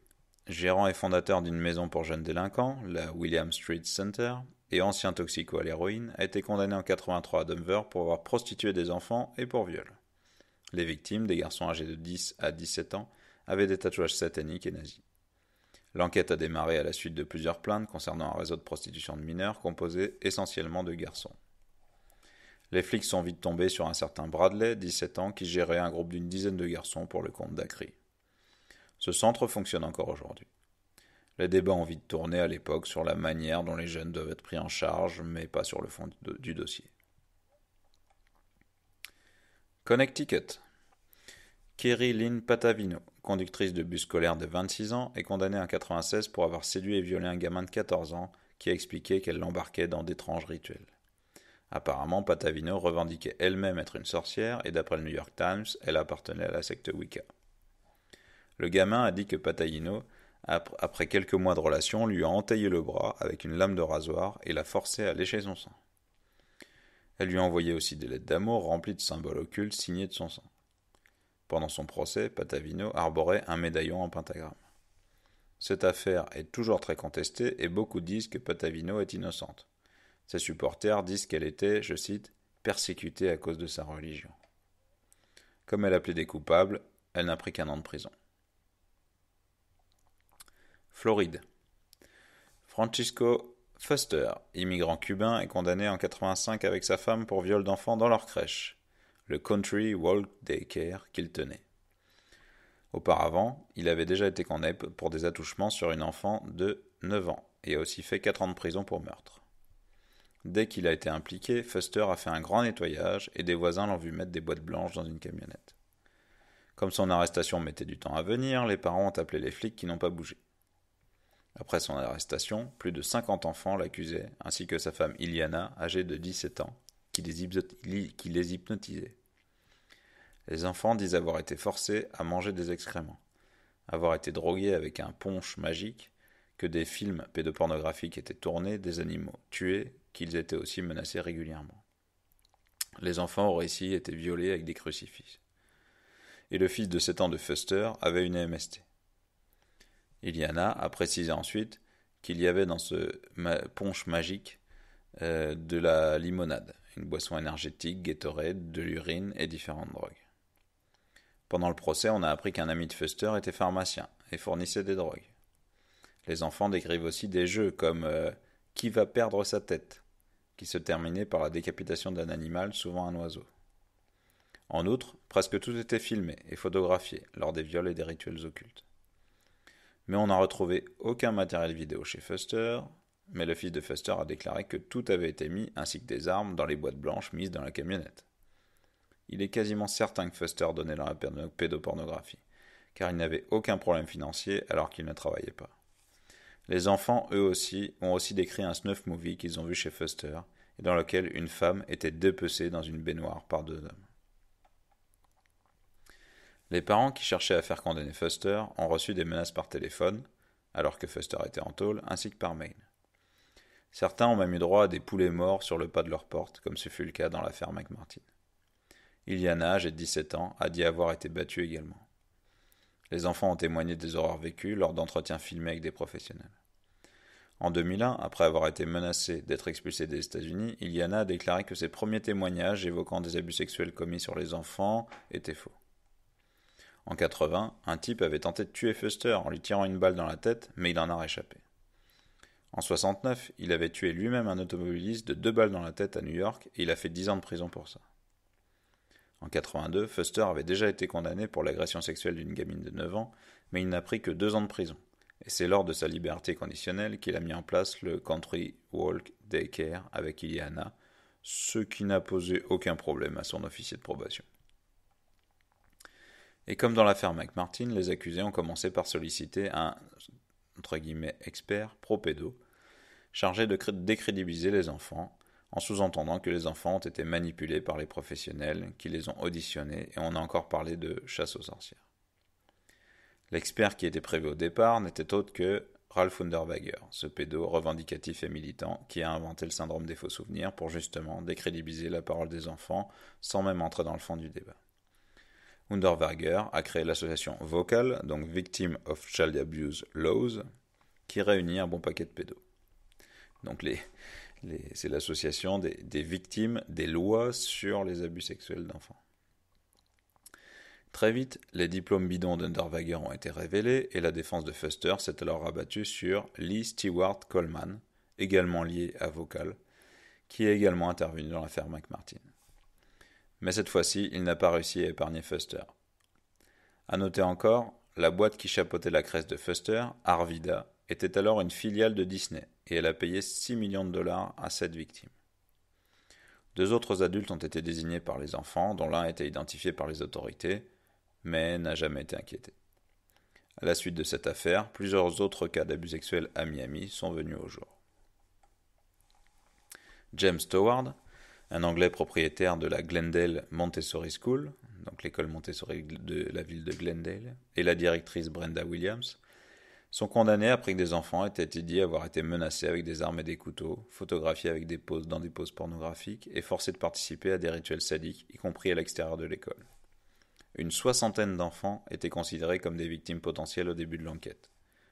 gérant et fondateur d'une maison pour jeunes délinquants, la William Street Center, et ancien toxico à l'héroïne, a été condamné en 1983 à Denver pour avoir prostitué des enfants et pour viol. Les victimes, des garçons âgés de 10 à 17 ans, avaient des tatouages sataniques et nazis. L'enquête a démarré à la suite de plusieurs plaintes concernant un réseau de prostitution de mineurs composé essentiellement de garçons. Les flics sont vite tombés sur un certain Bradley, 17 ans, qui gérait un groupe d'une dizaine de garçons pour le compte d'Acree. Ce centre fonctionne encore aujourd'hui. Les débats ont vite tourné à l'époque sur la manière dont les jeunes doivent être pris en charge, mais pas sur le fond du dossier. Connecticut. Kerry Lynn Patavino, conductrice de bus scolaire de 26 ans, est condamnée en 1996 pour avoir séduit et violé un gamin de 14 ans qui a expliqué qu'elle l'embarquait dans d'étranges rituels. Apparemment, Patavino revendiquait elle-même être une sorcière et d'après le New York Times, elle appartenait à la secte Wicca. Le gamin a dit que Patavino, après quelques mois de relation, lui a entaillé le bras avec une lame de rasoir et l'a forcé à lécher son sang. Elle lui a envoyé aussi des lettres d'amour remplies de symboles occultes signés de son sang. Pendant son procès, Patavino arborait un médaillon en pentagramme. Cette affaire est toujours très contestée et beaucoup disent que Patavino est innocente. Ses supporters disent qu'elle était, je cite, « persécutée à cause de sa religion ». Comme elle appelait des coupables, elle n'a pris qu'1 an de prison. Floride. Francisco Fuster, immigrant cubain, est condamné en 1985 avec sa femme pour viol d'enfants dans leur crèche, le Country Walk Daycare qu'il tenait. Auparavant, il avait déjà été condamné pour des attouchements sur une enfant de 9 ans et a aussi fait 4 ans de prison pour meurtre. Dès qu'il a été impliqué, Fuster a fait un grand nettoyage et des voisins l'ont vu mettre des boîtes blanches dans une camionnette. Comme son arrestation mettait du temps à venir, les parents ont appelé les flics qui n'ont pas bougé. Après son arrestation, plus de 50 enfants l'accusaient, ainsi que sa femme Iliana, âgée de 17 ans, qui les hypnotisait. Les enfants disent avoir été forcés à manger des excréments, avoir été drogués avec un punch magique, que des films pédopornographiques étaient tournés, des animaux tués, qu'ils étaient aussi menacés régulièrement. Les enfants auraient ici été violés avec des crucifix. et le fils de 7 ans de Fuster avait une MST. Iliana a précisé ensuite qu'il y avait dans ce punch magique de la limonade, une boisson énergétique, Gatorade, de l'urine et différentes drogues. Pendant le procès, on a appris qu'un ami de Fuster était pharmacien et fournissait des drogues. Les enfants décrivent aussi des jeux comme Qui va perdre sa tête, qui se terminait par la décapitation d'un animal, souvent un oiseau. En outre, presque tout était filmé et photographié lors des viols et des rituels occultes. Mais on n'a retrouvé aucun matériel vidéo chez Fuster, mais le fils de Fuster a déclaré que tout avait été mis, ainsi que des armes, dans les boîtes blanches mises dans la camionnette. Il est quasiment certain que Fuster donnait dans la pédopornographie, car il n'avait aucun problème financier alors qu'il ne travaillait pas. Les enfants, eux aussi, ont aussi décrit un snuff movie qu'ils ont vu chez Fuster, et dans lequel une femme était dépecée dans une baignoire par 2 hommes. Les parents qui cherchaient à faire condamner Fuster ont reçu des menaces par téléphone, alors que Fuster était en tôle, ainsi que par mail. Certains ont même eu droit à des poulets morts sur le pas de leur porte, comme ce fut le cas dans l'affaire McMartin. Iliana, âgée de 17 ans, a dit avoir été battue également. Les enfants ont témoigné des horreurs vécues lors d'entretiens filmés avec des professionnels. En 2001, après avoir été menacée d'être expulsée des États-Unis, Iliana a déclaré que ses premiers témoignages évoquant des abus sexuels commis sur les enfants étaient faux. En 80, un type avait tenté de tuer Fuster en lui tirant une balle dans la tête, mais il en a réchappé. En 69, il avait tué lui-même un automobiliste de 2 balles dans la tête à New York et il a fait 10 ans de prison pour ça. En 82, Fuster avait déjà été condamné pour l'agression sexuelle d'une gamine de 9 ans, mais il n'a pris que 2 ans de prison. Et c'est lors de sa liberté conditionnelle qu'il a mis en place le Country Walk Daycare avec Iliana, ce qui n'a posé aucun problème à son officier de probation. Et comme dans l'affaire McMartin, les accusés ont commencé par solliciter un entre guillemets expert pro-pédo, chargé de décrédibiliser les enfants, en sous-entendant que les enfants ont été manipulés par les professionnels qui les ont auditionnés, et on a encore parlé de chasse aux sorcières. L'expert qui était prévu au départ n'était autre que Ralph Unterweger, ce pédo revendicatif et militant qui a inventé le syndrome des faux souvenirs pour justement décrédibiliser la parole des enfants sans même entrer dans le fond du débat. Unterweger a créé l'association VOCAL, donc Victim of Child Abuse Laws, qui réunit un bon paquet de pédos. Donc c'est l'association des victimes des lois sur les abus sexuels d'enfants. Très vite, les diplômes bidons d'Underweger ont été révélés et la défense de Fuster s'est alors rabattue sur Lee Stewart Coleman, également lié à Vocal, qui est également intervenu dans l'affaire McMartin. Mais cette fois-ci, il n'a pas réussi à épargner Fuster. À noter encore, la boîte qui chapeautait la crèche de Fuster, Arvida, était alors une filiale de Disney et elle a payé 6 millions de dollars à 7 victimes. 2 autres adultes ont été désignés par les enfants, dont l'un a été identifié par les autorités, mais n'a jamais été inquiété. À la suite de cette affaire, plusieurs autres cas d'abus sexuels à Miami sont venus au jour. James Toward, un Anglais propriétaire de la Glendale Montessori School, donc l'école Montessori de la ville de Glendale, et la directrice Brenda Williams, sont condamnés après que des enfants aient été dit avoir été menacés avec des armes et des couteaux, photographiés avec dans des poses pornographiques et forcés de participer à des rituels sadiques, y compris à l'extérieur de l'école. Une 60aine d'enfants étaient considérés comme des victimes potentielles au début de l'enquête,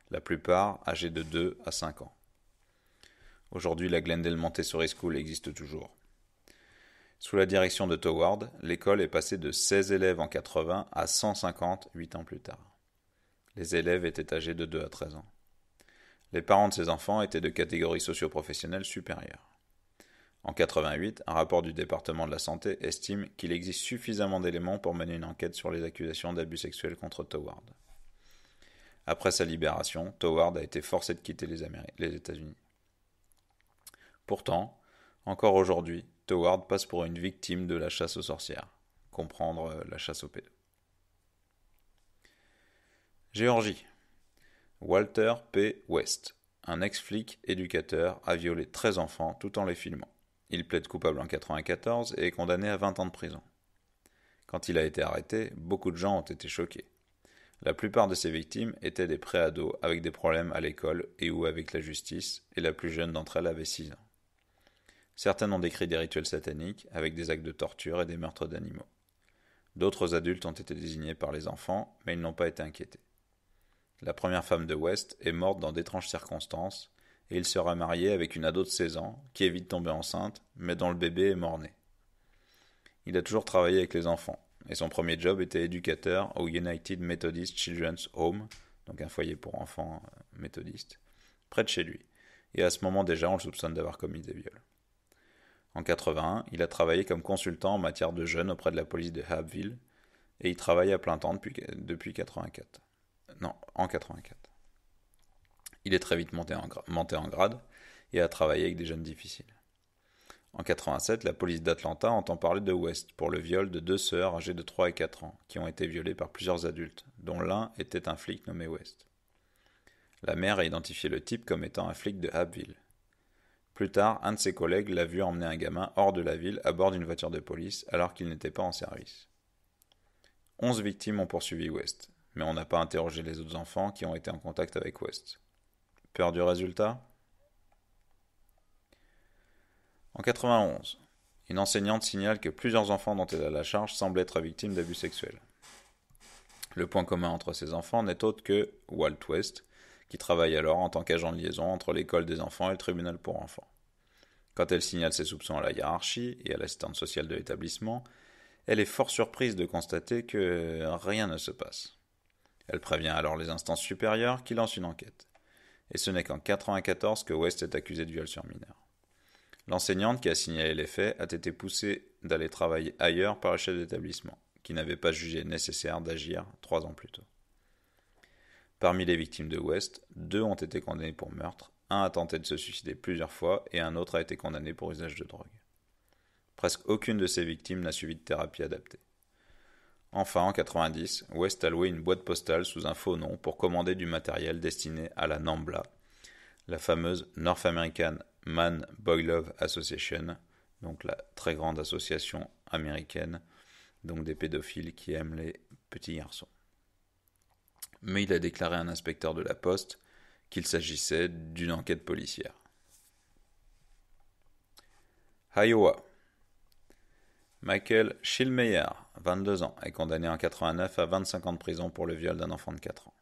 la plupart âgés de 2 à 5 ans. Aujourd'hui, la Glendale Montessori School existe toujours. Sous la direction de Toward, l'école est passée de 16 élèves en 80 à 150 8 ans plus tard. Les élèves étaient âgés de 2 à 13 ans. Les parents de ces enfants étaient de catégorie socio-professionnelle supérieure. En 88, un rapport du département de la santé estime qu'il existe suffisamment d'éléments pour mener une enquête sur les accusations d'abus sexuels contre Toward. Après sa libération, Toward a été forcé de quitter les États-Unis. Pourtant, encore aujourd'hui, Toward passe pour une victime de la chasse aux sorcières, comprendre la chasse aux pédos. Géorgie. Walter P. West, un ex-flic éducateur, a violé 13 enfants tout en les filmant. Il plaide coupable en 1994 et est condamné à 20 ans de prison. Quand il a été arrêté, beaucoup de gens ont été choqués. La plupart de ses victimes étaient des préados avec des problèmes à l'école et ou avec la justice, et la plus jeune d'entre elles avait 6 ans. Certaines ont décrit des rituels sataniques avec des actes de torture et des meurtres d'animaux. D'autres adultes ont été désignés par les enfants, mais ils n'ont pas été inquiétés. La première femme de West est morte dans d'étranges circonstances, et il sera marié avec une ado de 16 ans, qui est vite tombée enceinte, mais dont le bébé est mort-né. Il a toujours travaillé avec les enfants, et son premier job était éducateur au United Methodist Children's Home, donc un foyer pour enfants méthodistes, près de chez lui. Et à ce moment déjà, on le soupçonne d'avoir commis des viols. En 81, il a travaillé comme consultant en matière de jeunes auprès de la police de Abbeville, et il travaille à plein temps depuis 84. Non, en 84. Il est très vite monté en grade et a travaillé avec des jeunes difficiles. En 87, la police d'Atlanta entend parler de West pour le viol de 2 sœurs âgées de 3 et 4 ans, qui ont été violées par plusieurs adultes, dont l'un était un flic nommé West. La mère a identifié le type comme étant un flic de Abbeville. Plus tard, un de ses collègues l'a vu emmener un gamin hors de la ville à bord d'une voiture de police alors qu'il n'était pas en service. 11 victimes ont poursuivi West, mais on n'a pas interrogé les autres enfants qui ont été en contact avec West. Peur du résultat ? En 91, une enseignante signale que plusieurs enfants dont elle a la charge semblent être victimes d'abus sexuels. Le point commun entre ces enfants n'est autre que Walt West, qui travaille alors en tant qu'agent de liaison entre l'école des enfants et le tribunal pour enfants. Quand elle signale ses soupçons à la hiérarchie et à l'assistante sociale de l'établissement, elle est fort surprise de constater que rien ne se passe. Elle prévient alors les instances supérieures qui lancent une enquête. Et ce n'est qu'en 1994 que West est accusé de viol sur mineur. L'enseignante qui a signalé les faits a été poussée d'aller travailler ailleurs par le chef d'établissement, qui n'avait pas jugé nécessaire d'agir 3 ans plus tôt. Parmi les victimes de West, 2 ont été condamnés pour meurtre, un a tenté de se suicider plusieurs fois et un autre a été condamné pour usage de drogue. Presque aucune de ces victimes n'a suivi de thérapie adaptée. Enfin, en 90, West a loué une boîte postale sous un faux nom pour commander du matériel destiné à la NAMBLA, la fameuse North American Man Boy Love Association, donc la très grande association américaine, donc des pédophiles qui aiment les petits garçons. Mais il a déclaré à un inspecteur de la poste qu'il s'agissait d'une enquête policière. Iowa. Michael Schillmeyer, 22 ans, est condamné en 89 à 25 ans de prison pour le viol d'un enfant de 4 ans.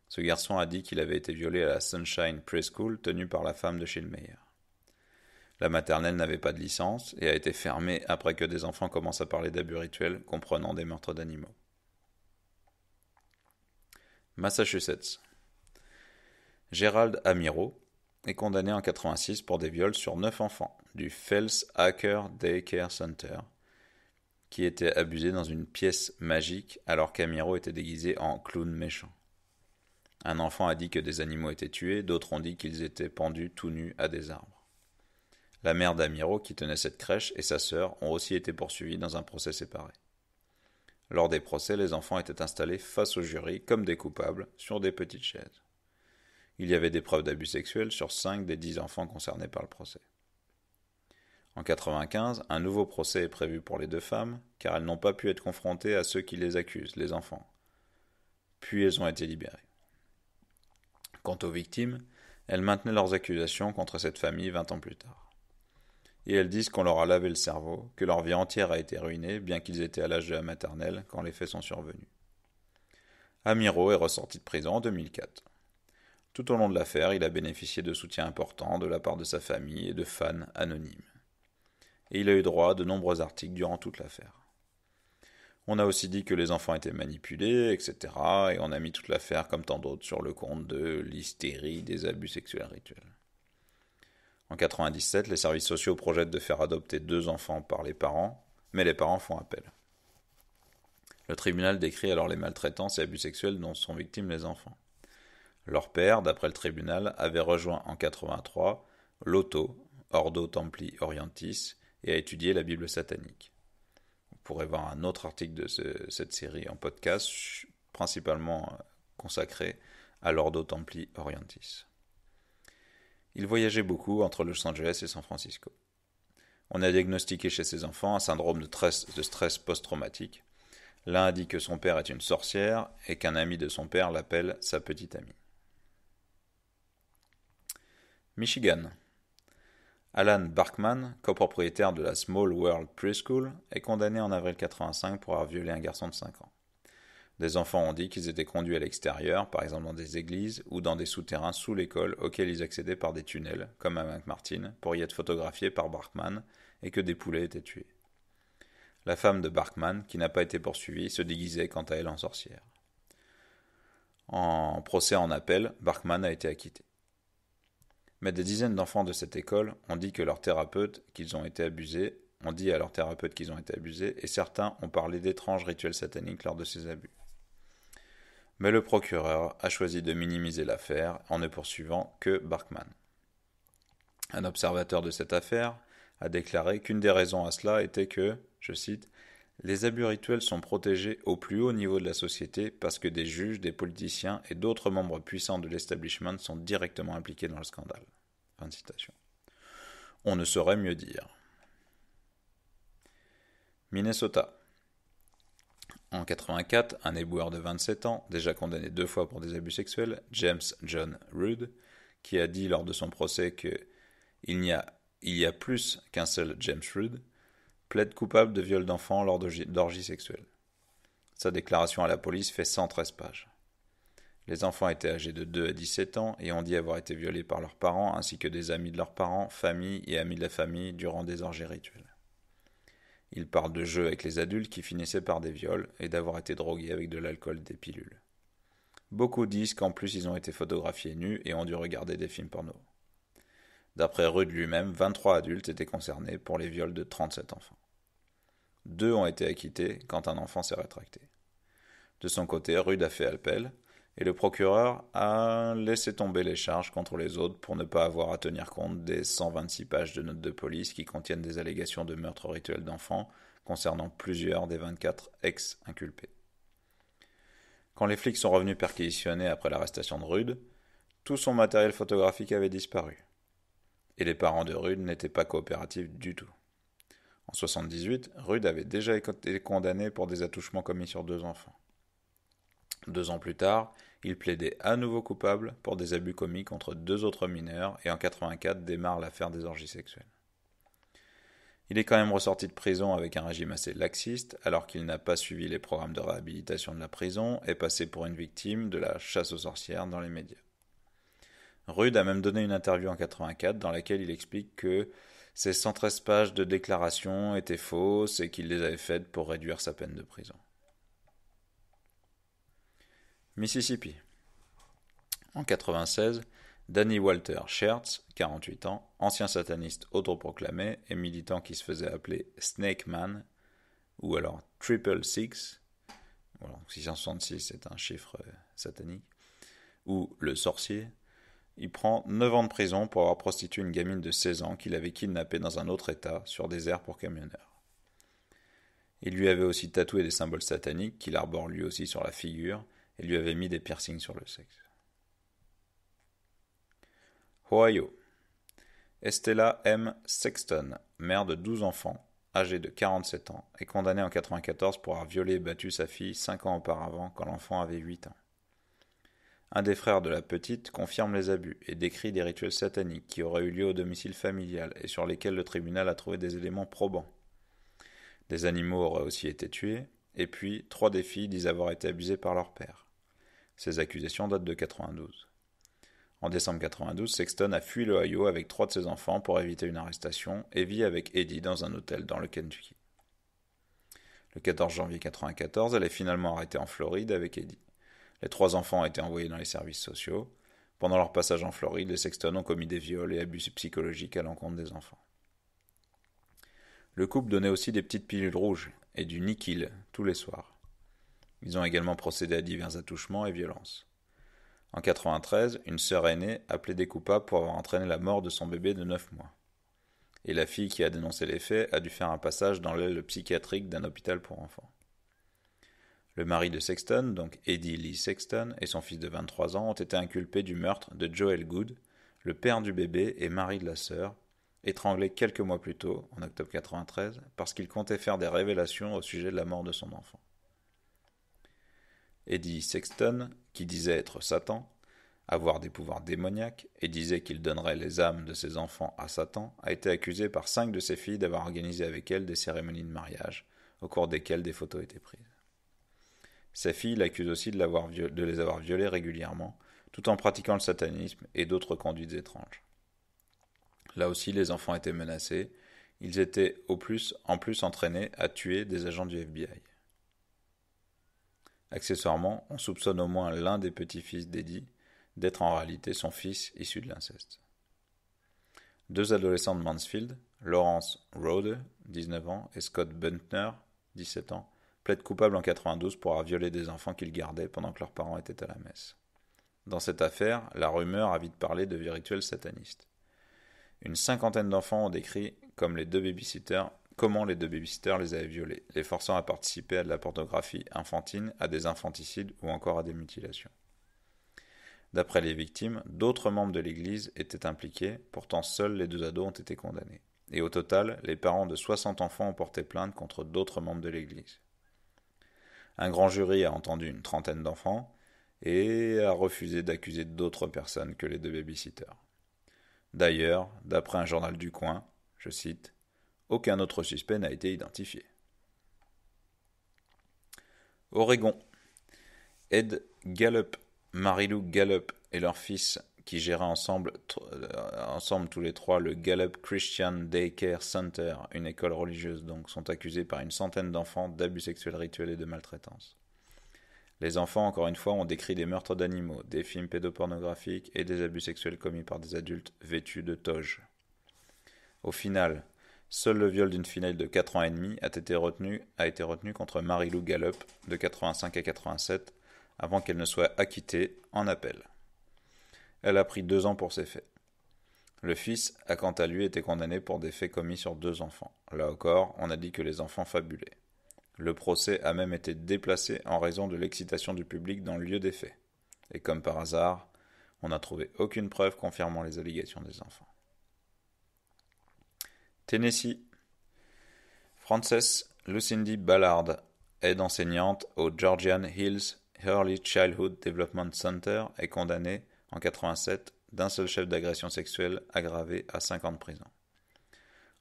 Ce garçon a dit qu'il avait été violé à la Sunshine Preschool tenue par la femme de Schillmeyer. La maternelle n'avait pas de licence et a été fermée après que des enfants commencent à parler d'abus rituels comprenant des meurtres d'animaux. Massachusetts. Gerald Amiro est condamné en 86 pour des viols sur 9 enfants du Fels Hacker Daycare Center qui étaient abusés dans une pièce magique alors qu'Amiro était déguisé en clown méchant. Un enfant a dit que des animaux étaient tués, d'autres ont dit qu'ils étaient pendus tout nus à des arbres. La mère d'Amiro, qui tenait cette crèche, et sa sœur ont aussi été poursuivis dans un procès séparé. Lors des procès, les enfants étaient installés face au jury comme des coupables sur des petites chaises. Il y avait des preuves d'abus sexuels sur 5 des 10 enfants concernés par le procès. En 1995, un nouveau procès est prévu pour les 2 femmes, car elles n'ont pas pu être confrontées à ceux qui les accusent, les enfants. Puis elles ont été libérées. Quant aux victimes, elles maintenaient leurs accusations contre cette famille 20 ans plus tard. Et elles disent qu'on leur a lavé le cerveau, que leur vie entière a été ruinée, bien qu'ils étaient à l'âge de la maternelle quand les faits sont survenus. Amiro est ressorti de prison en 2004. Tout au long de l'affaire, il a bénéficié de soutien important de la part de sa famille et de fans anonymes. Et il a eu droit à de nombreux articles durant toute l'affaire. On a aussi dit que les enfants étaient manipulés, etc. Et on a mis toute l'affaire, comme tant d'autres, sur le compte de l'hystérie des abus sexuels rituels. En 1997, les services sociaux projettent de faire adopter 2 enfants par les parents, mais les parents font appel. Le tribunal décrit alors les maltraitances et abus sexuels dont sont victimes les enfants. Leur père, d'après le tribunal, avait rejoint en 1983 l'Ordo Templi Orientis et a étudié la Bible satanique. Vous pourrez voir un autre article de cette série en podcast, principalement consacré à l'Ordo Templi Orientis. Il voyageait beaucoup entre Los Angeles et San Francisco. On a diagnostiqué chez ses enfants un syndrome de stress post-traumatique. L'un a dit que son père est une sorcière et qu'un ami de son père l'appelle sa petite amie. Michigan. Alan Barkman, copropriétaire de la Small World Preschool, est condamné en avril 1985 pour avoir violé un garçon de 5 ans. Des enfants ont dit qu'ils étaient conduits à l'extérieur, par exemple dans des églises ou dans des souterrains sous l'école auxquels ils accédaient par des tunnels, comme à McMartin, pour y être photographiés par Barkman, et que des poulets étaient tués. La femme de Barkman, qui n'a pas été poursuivie, se déguisait quant à elle en sorcière. En procès en appel, Barkman a été acquitté. Mais des dizaines d'enfants de cette école ont dit à leurs thérapeutes qu'ils ont été abusés, et certains ont parlé d'étranges rituels sataniques lors de ces abus. Mais le procureur a choisi de minimiser l'affaire en ne poursuivant que Barkman. Un observateur de cette affaire a déclaré qu'une des raisons à cela était que, je cite, « les abus rituels sont protégés au plus haut niveau de la société parce que des juges, des politiciens et d'autres membres puissants de l'establishment sont directement impliqués dans le scandale. » Fin de citation. On ne saurait mieux dire. Minnesota. En 1984, un éboueur de 27 ans, déjà condamné 2 fois pour des abus sexuels, James John Rood, qui a dit lors de son procès que il y a plus qu'un seul James Rood, plaide coupable de viol d'enfants lors d'orgies sexuelles. Sa déclaration à la police fait 113 pages. Les enfants étaient âgés de 2 à 17 ans et ont dit avoir été violés par leurs parents ainsi que des amis de leurs parents, famille et amis de la famille durant des orgies rituelles. Il parle de jeux avec les adultes qui finissaient par des viols et d'avoir été drogués avec de l'alcool et des pilules. Beaucoup disent qu'en plus ils ont été photographiés nus et ont dû regarder des films porno. D'après Rudd lui-même, 23 adultes étaient concernés pour les viols de 37 enfants. 2 ont été acquittés quand un enfant s'est rétracté. De son côté, Rudd a fait appel et le procureur a laissé tomber les charges contre les autres pour ne pas avoir à tenir compte des 126 pages de notes de police qui contiennent des allégations de meurtre rituel d'enfants concernant plusieurs des 24 ex-inculpés. Quand les flics sont revenus perquisitionner après l'arrestation de Rudd, tout son matériel photographique avait disparu. Et les parents de Rudd n'étaient pas coopératifs du tout. En 1978, Rudd avait déjà été condamné pour des attouchements commis sur 2 enfants. 2 ans plus tard, il plaidait à nouveau coupable pour des abus commis contre 2 autres mineurs et en 1984 démarre l'affaire des orgies sexuelles. Il est quand même ressorti de prison avec un régime assez laxiste alors qu'il n'a pas suivi les programmes de réhabilitation de la prison et passé pour une victime de la chasse aux sorcières dans les médias. Rudd a même donné une interview en 1984 dans laquelle il explique que ces 113 pages de déclarations étaient fausses et qu'il les avait faites pour réduire sa peine de prison. Mississippi. En 1996, Danny Walter Schertz, 48 ans, ancien sataniste autoproclamé et militant qui se faisait appeler Snake Man, ou alors Triple Six, voilà, 666 c'est un chiffre satanique, ou le sorcier, il prend 9 ans de prison pour avoir prostitué une gamine de 16 ans qu'il avait kidnappée dans un autre état sur des aires pour camionneurs. Il lui avait aussi tatoué des symboles sataniques qu'il arbore lui aussi sur la figure et lui avait mis des piercings sur le sexe. Ohio. Estella M. Sexton, mère de 12 enfants, âgée de 47 ans, est condamnée en 1994 pour avoir violé et battu sa fille 5 ans auparavant quand l'enfant avait 8 ans. Un des frères de la petite confirme les abus et décrit des rituels sataniques qui auraient eu lieu au domicile familial et sur lesquels le tribunal a trouvé des éléments probants. Des animaux auraient aussi été tués, et puis 3 des filles disent avoir été abusées par leur père. Ces accusations datent de 1992. En décembre 1992, Sexton a fui l'Ohio avec 3 de ses enfants pour éviter une arrestation et vit avec Eddie dans un hôtel dans le Kentucky. Le 14 janvier 1994, elle est finalement arrêtée en Floride avec Eddie. Les 3 enfants ont été envoyés dans les services sociaux. Pendant leur passage en Floride, les Sexton ont commis des viols et abus psychologiques à l'encontre des enfants. Le couple donnait aussi des petites pilules rouges et du Nikil tous les soirs. Ils ont également procédé à divers attouchements et violences. En 1993, une sœur aînée a plaidé coupable pour avoir entraîné la mort de son bébé de 9 mois. Et la fille qui a dénoncé les faits a dû faire un passage dans l'aile psychiatrique d'un hôpital pour enfants. Le mari de Sexton, donc Eddie Lee Sexton, et son fils de 23 ans ont été inculpés du meurtre de Joel Good, le père du bébé et mari de la sœur, étranglé quelques mois plus tôt, en octobre 1993, parce qu'il comptait faire des révélations au sujet de la mort de son enfant. Eddie Sexton, qui disait être Satan, avoir des pouvoirs démoniaques et disait qu'il donnerait les âmes de ses enfants à Satan, a été accusé par 5 de ses filles d'avoir organisé avec elle des cérémonies de mariage, au cours desquelles des photos étaient prises. Ses filles l'accusent aussi de les avoir violées régulièrement, tout en pratiquant le satanisme et d'autres conduites étranges. Là aussi, les enfants étaient menacés, ils étaient en plus entraînés à tuer des agents du FBI. Accessoirement, on soupçonne au moins l'un des petits-fils d'Eddie d'être en réalité son fils issu de l'inceste. 2 adolescents de Mansfield, Lawrence Rode, 19 ans, et Scott Buntner, 17 ans, plaident coupables en 92 pour avoir violé des enfants qu'ils gardaient pendant que leurs parents étaient à la messe. Dans cette affaire, la rumeur a vite parlé de rituels satanistes. Une 50aine d'enfants ont décrit comment les deux babysitters les avaient violés, les forçant à participer à de la pornographie infantile, à des infanticides ou encore à des mutilations. D'après les victimes, d'autres membres de l'Église étaient impliqués, pourtant seuls les 2 ados ont été condamnés. Et au total, les parents de 60 enfants ont porté plainte contre d'autres membres de l'Église. Un grand jury a entendu une 30aine d'enfants et a refusé d'accuser d'autres personnes que les 2 babysitters. D'ailleurs, d'après un journal du coin, je cite, « Aucun autre suspect n'a été identifié ». Oregon. Ed Gallup, Mary-Lou Gallup et leur fils, qui géraient ensemble tous les 3 le Gallup Christian Daycare Center, une école religieuse donc, sont accusés par une centaine d'enfants d'abus sexuels rituels et de maltraitance. Les enfants, encore une fois, ont décrit des meurtres d'animaux, des films pédopornographiques et des abus sexuels commis par des adultes vêtus de toges. Au final, seul le viol d'une filleule de 4 ans et demi a été retenu contre Mary-Lou Gallup, de 85 à 87, avant qu'elle ne soit acquittée en appel. Elle a pris 2 ans pour ces faits. Le fils a quant à lui été condamné pour des faits commis sur 2 enfants. Là encore, on a dit que les enfants fabulaient. Le procès a même été déplacé en raison de l'excitation du public dans le lieu des faits. Et comme par hasard, on n'a trouvé aucune preuve confirmant les allégations des enfants. Tennessee. Frances Lucindy Ballard, aide enseignante au Georgian Hills Early Childhood Development Center, est condamnée en 87 d'un seul chef d'agression sexuelle aggravé à 5 ans de prison.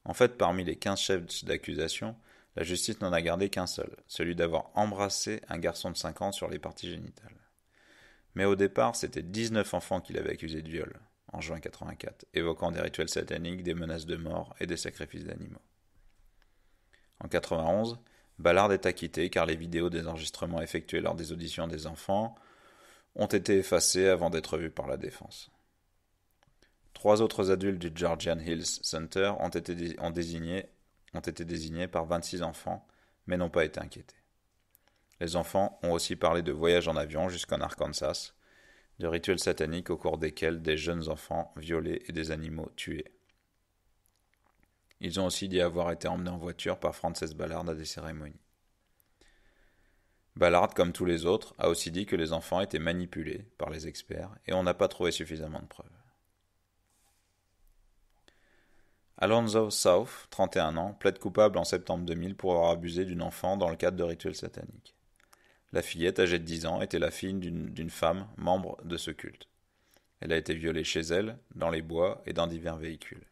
En fait, parmi les 15 chefs d'accusation, la justice n'en a gardé qu'un seul, celui d'avoir embrassé un garçon de 5 ans sur les parties génitales. Mais au départ, c'était 19 enfants qu'il avait accusés de viol, en juin 84, évoquant des rituels sataniques, des menaces de mort et des sacrifices d'animaux. En 91, Ballard est acquitté car les vidéos des enregistrements effectués lors des auditions des enfants ont été effacées avant d'être vues par la défense. 3 autres adultes du Georgian Hills Center ont été désignés par 26 enfants, mais n'ont pas été inquiétés. Les enfants ont aussi parlé de voyages en avion jusqu'en Arkansas, de rituels sataniques au cours desquels des jeunes enfants violés et des animaux tués. Ils ont aussi dit avoir été emmenés en voiture par Frances Ballard à des cérémonies. Ballard, comme tous les autres, a aussi dit que les enfants étaient manipulés par les experts et on n'a pas trouvé suffisamment de preuves. Alonzo South, 31 ans, plaide coupable en septembre 2000 pour avoir abusé d'une enfant dans le cadre de rituels sataniques. La fillette, âgée de 10 ans, était la fille d'une femme membre de ce culte. Elle a été violée chez elle, dans les bois et dans divers véhicules.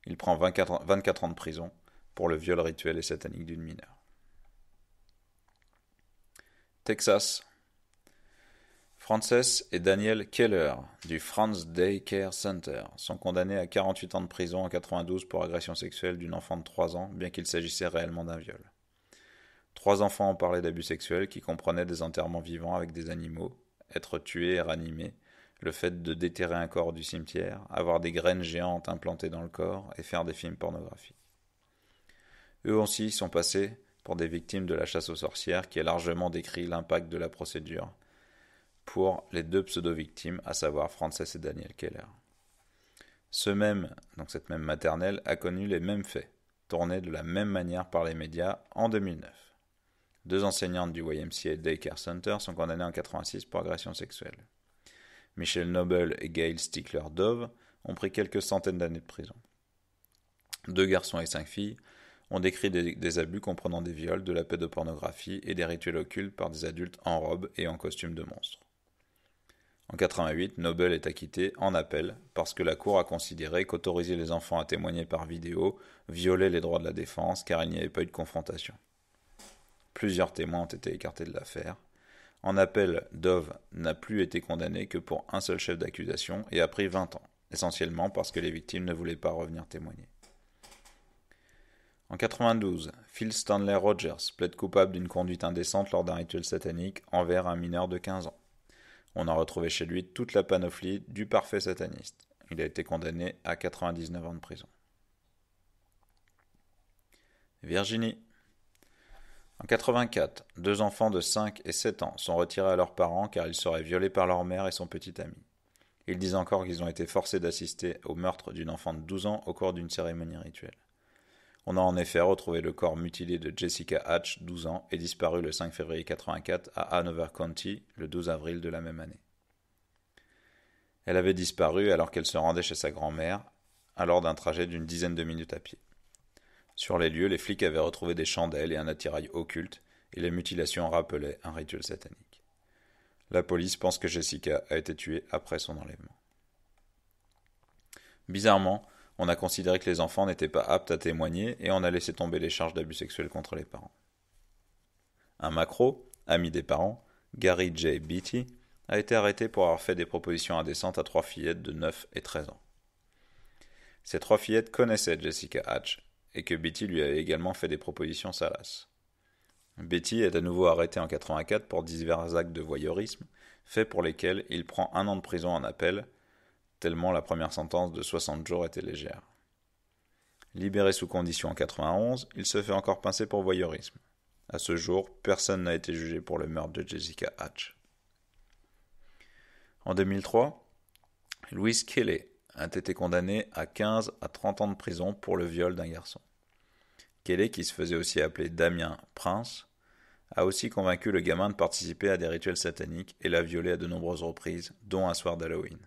Il prend 24 ans de prison pour le viol rituel et satanique d'une mineure. Texas. Frances et Daniel Keller, du Franz Daycare Center, sont condamnés à 48 ans de prison en 92 pour agression sexuelle d'une enfant de 3 ans, bien qu'il s'agissait réellement d'un viol. 3 enfants ont parlé d'abus sexuels qui comprenaient des enterrements vivants avec des animaux, être tués et ranimés, le fait de déterrer un corps du cimetière, avoir des graines géantes implantées dans le corps et faire des films pornographiques. Eux aussi sont passés pour des victimes de la chasse aux sorcières qui a largement décrit l'impact de la procédure pour les 2 pseudo-victimes, à savoir Frances et Daniel Keller. Cette même maternelle a connu les mêmes faits, tournés de la même manière par les médias en 2009. 2 enseignantes du YMCA Daycare Center sont condamnées en 86 pour agression sexuelle. Michelle Noble et Gail Stickler-Dove ont pris quelques centaines d'années de prison. 2 garçons et 5 filles ont décrit des abus comprenant des viols, de la pédopornographie et des rituels occultes par des adultes en robe et en costume de monstre. En 88, Noble est acquitté en appel parce que la Cour a considéré qu'autoriser les enfants à témoigner par vidéo violait les droits de la défense car il n'y avait pas eu de confrontation. Plusieurs témoins ont été écartés de l'affaire. En appel, Dove n'a plus été condamné que pour un seul chef d'accusation et a pris 20 ans, essentiellement parce que les victimes ne voulaient pas revenir témoigner. En 92, Phil Stanley Rogers plaide coupable d'une conduite indécente lors d'un rituel satanique envers un mineur de 15 ans. On a retrouvé chez lui toute la panoplie du parfait sataniste. Il a été condamné à 99 ans de prison. Virginie. En 84, 2 enfants de 5 et 7 ans sont retirés à leurs parents car ils seraient violés par leur mère et son petit ami. Ils disent encore qu'ils ont été forcés d'assister au meurtre d'une enfant de 12 ans au cours d'une cérémonie rituelle. On a en effet retrouvé le corps mutilé de Jessica Hatch, 12 ans, et disparu le 5 février 84 à Hanover County, le 12 avril de la même année. Elle avait disparu alors qu'elle se rendait chez sa grand-mère, lors d'un trajet d'une dizaine de minutes à pied. Sur les lieux, les flics avaient retrouvé des chandelles et un attirail occulte, et les mutilations rappelaient un rituel satanique. La police pense que Jessica a été tuée après son enlèvement. Bizarrement, on a considéré que les enfants n'étaient pas aptes à témoigner et on a laissé tomber les charges d'abus sexuels contre les parents. Un macro, ami des parents, Gary J. Beatty, a été arrêté pour avoir fait des propositions indécentes à 3 fillettes de 9 et 13 ans. Ces 3 fillettes connaissaient Jessica Hatch et que Beatty lui avait également fait des propositions salaces. Beatty est à nouveau arrêté en 84 pour divers actes de voyeurisme, faits pour lesquels il prend 1 an de prison en appel, tellement la première sentence de 60 jours était légère. Libéré sous condition en 91, il se fait encore pincer pour voyeurisme. À ce jour, personne n'a été jugé pour le meurtre de Jessica Hatch. En 2003, Louis Kelly a été condamné à 15 à 30 ans de prison pour le viol d'un garçon. Kelly, qui se faisait aussi appeler Damien Prince, a aussi convaincu le gamin de participer à des rituels sataniques et l'a violé à de nombreuses reprises, dont un soir d'Halloween.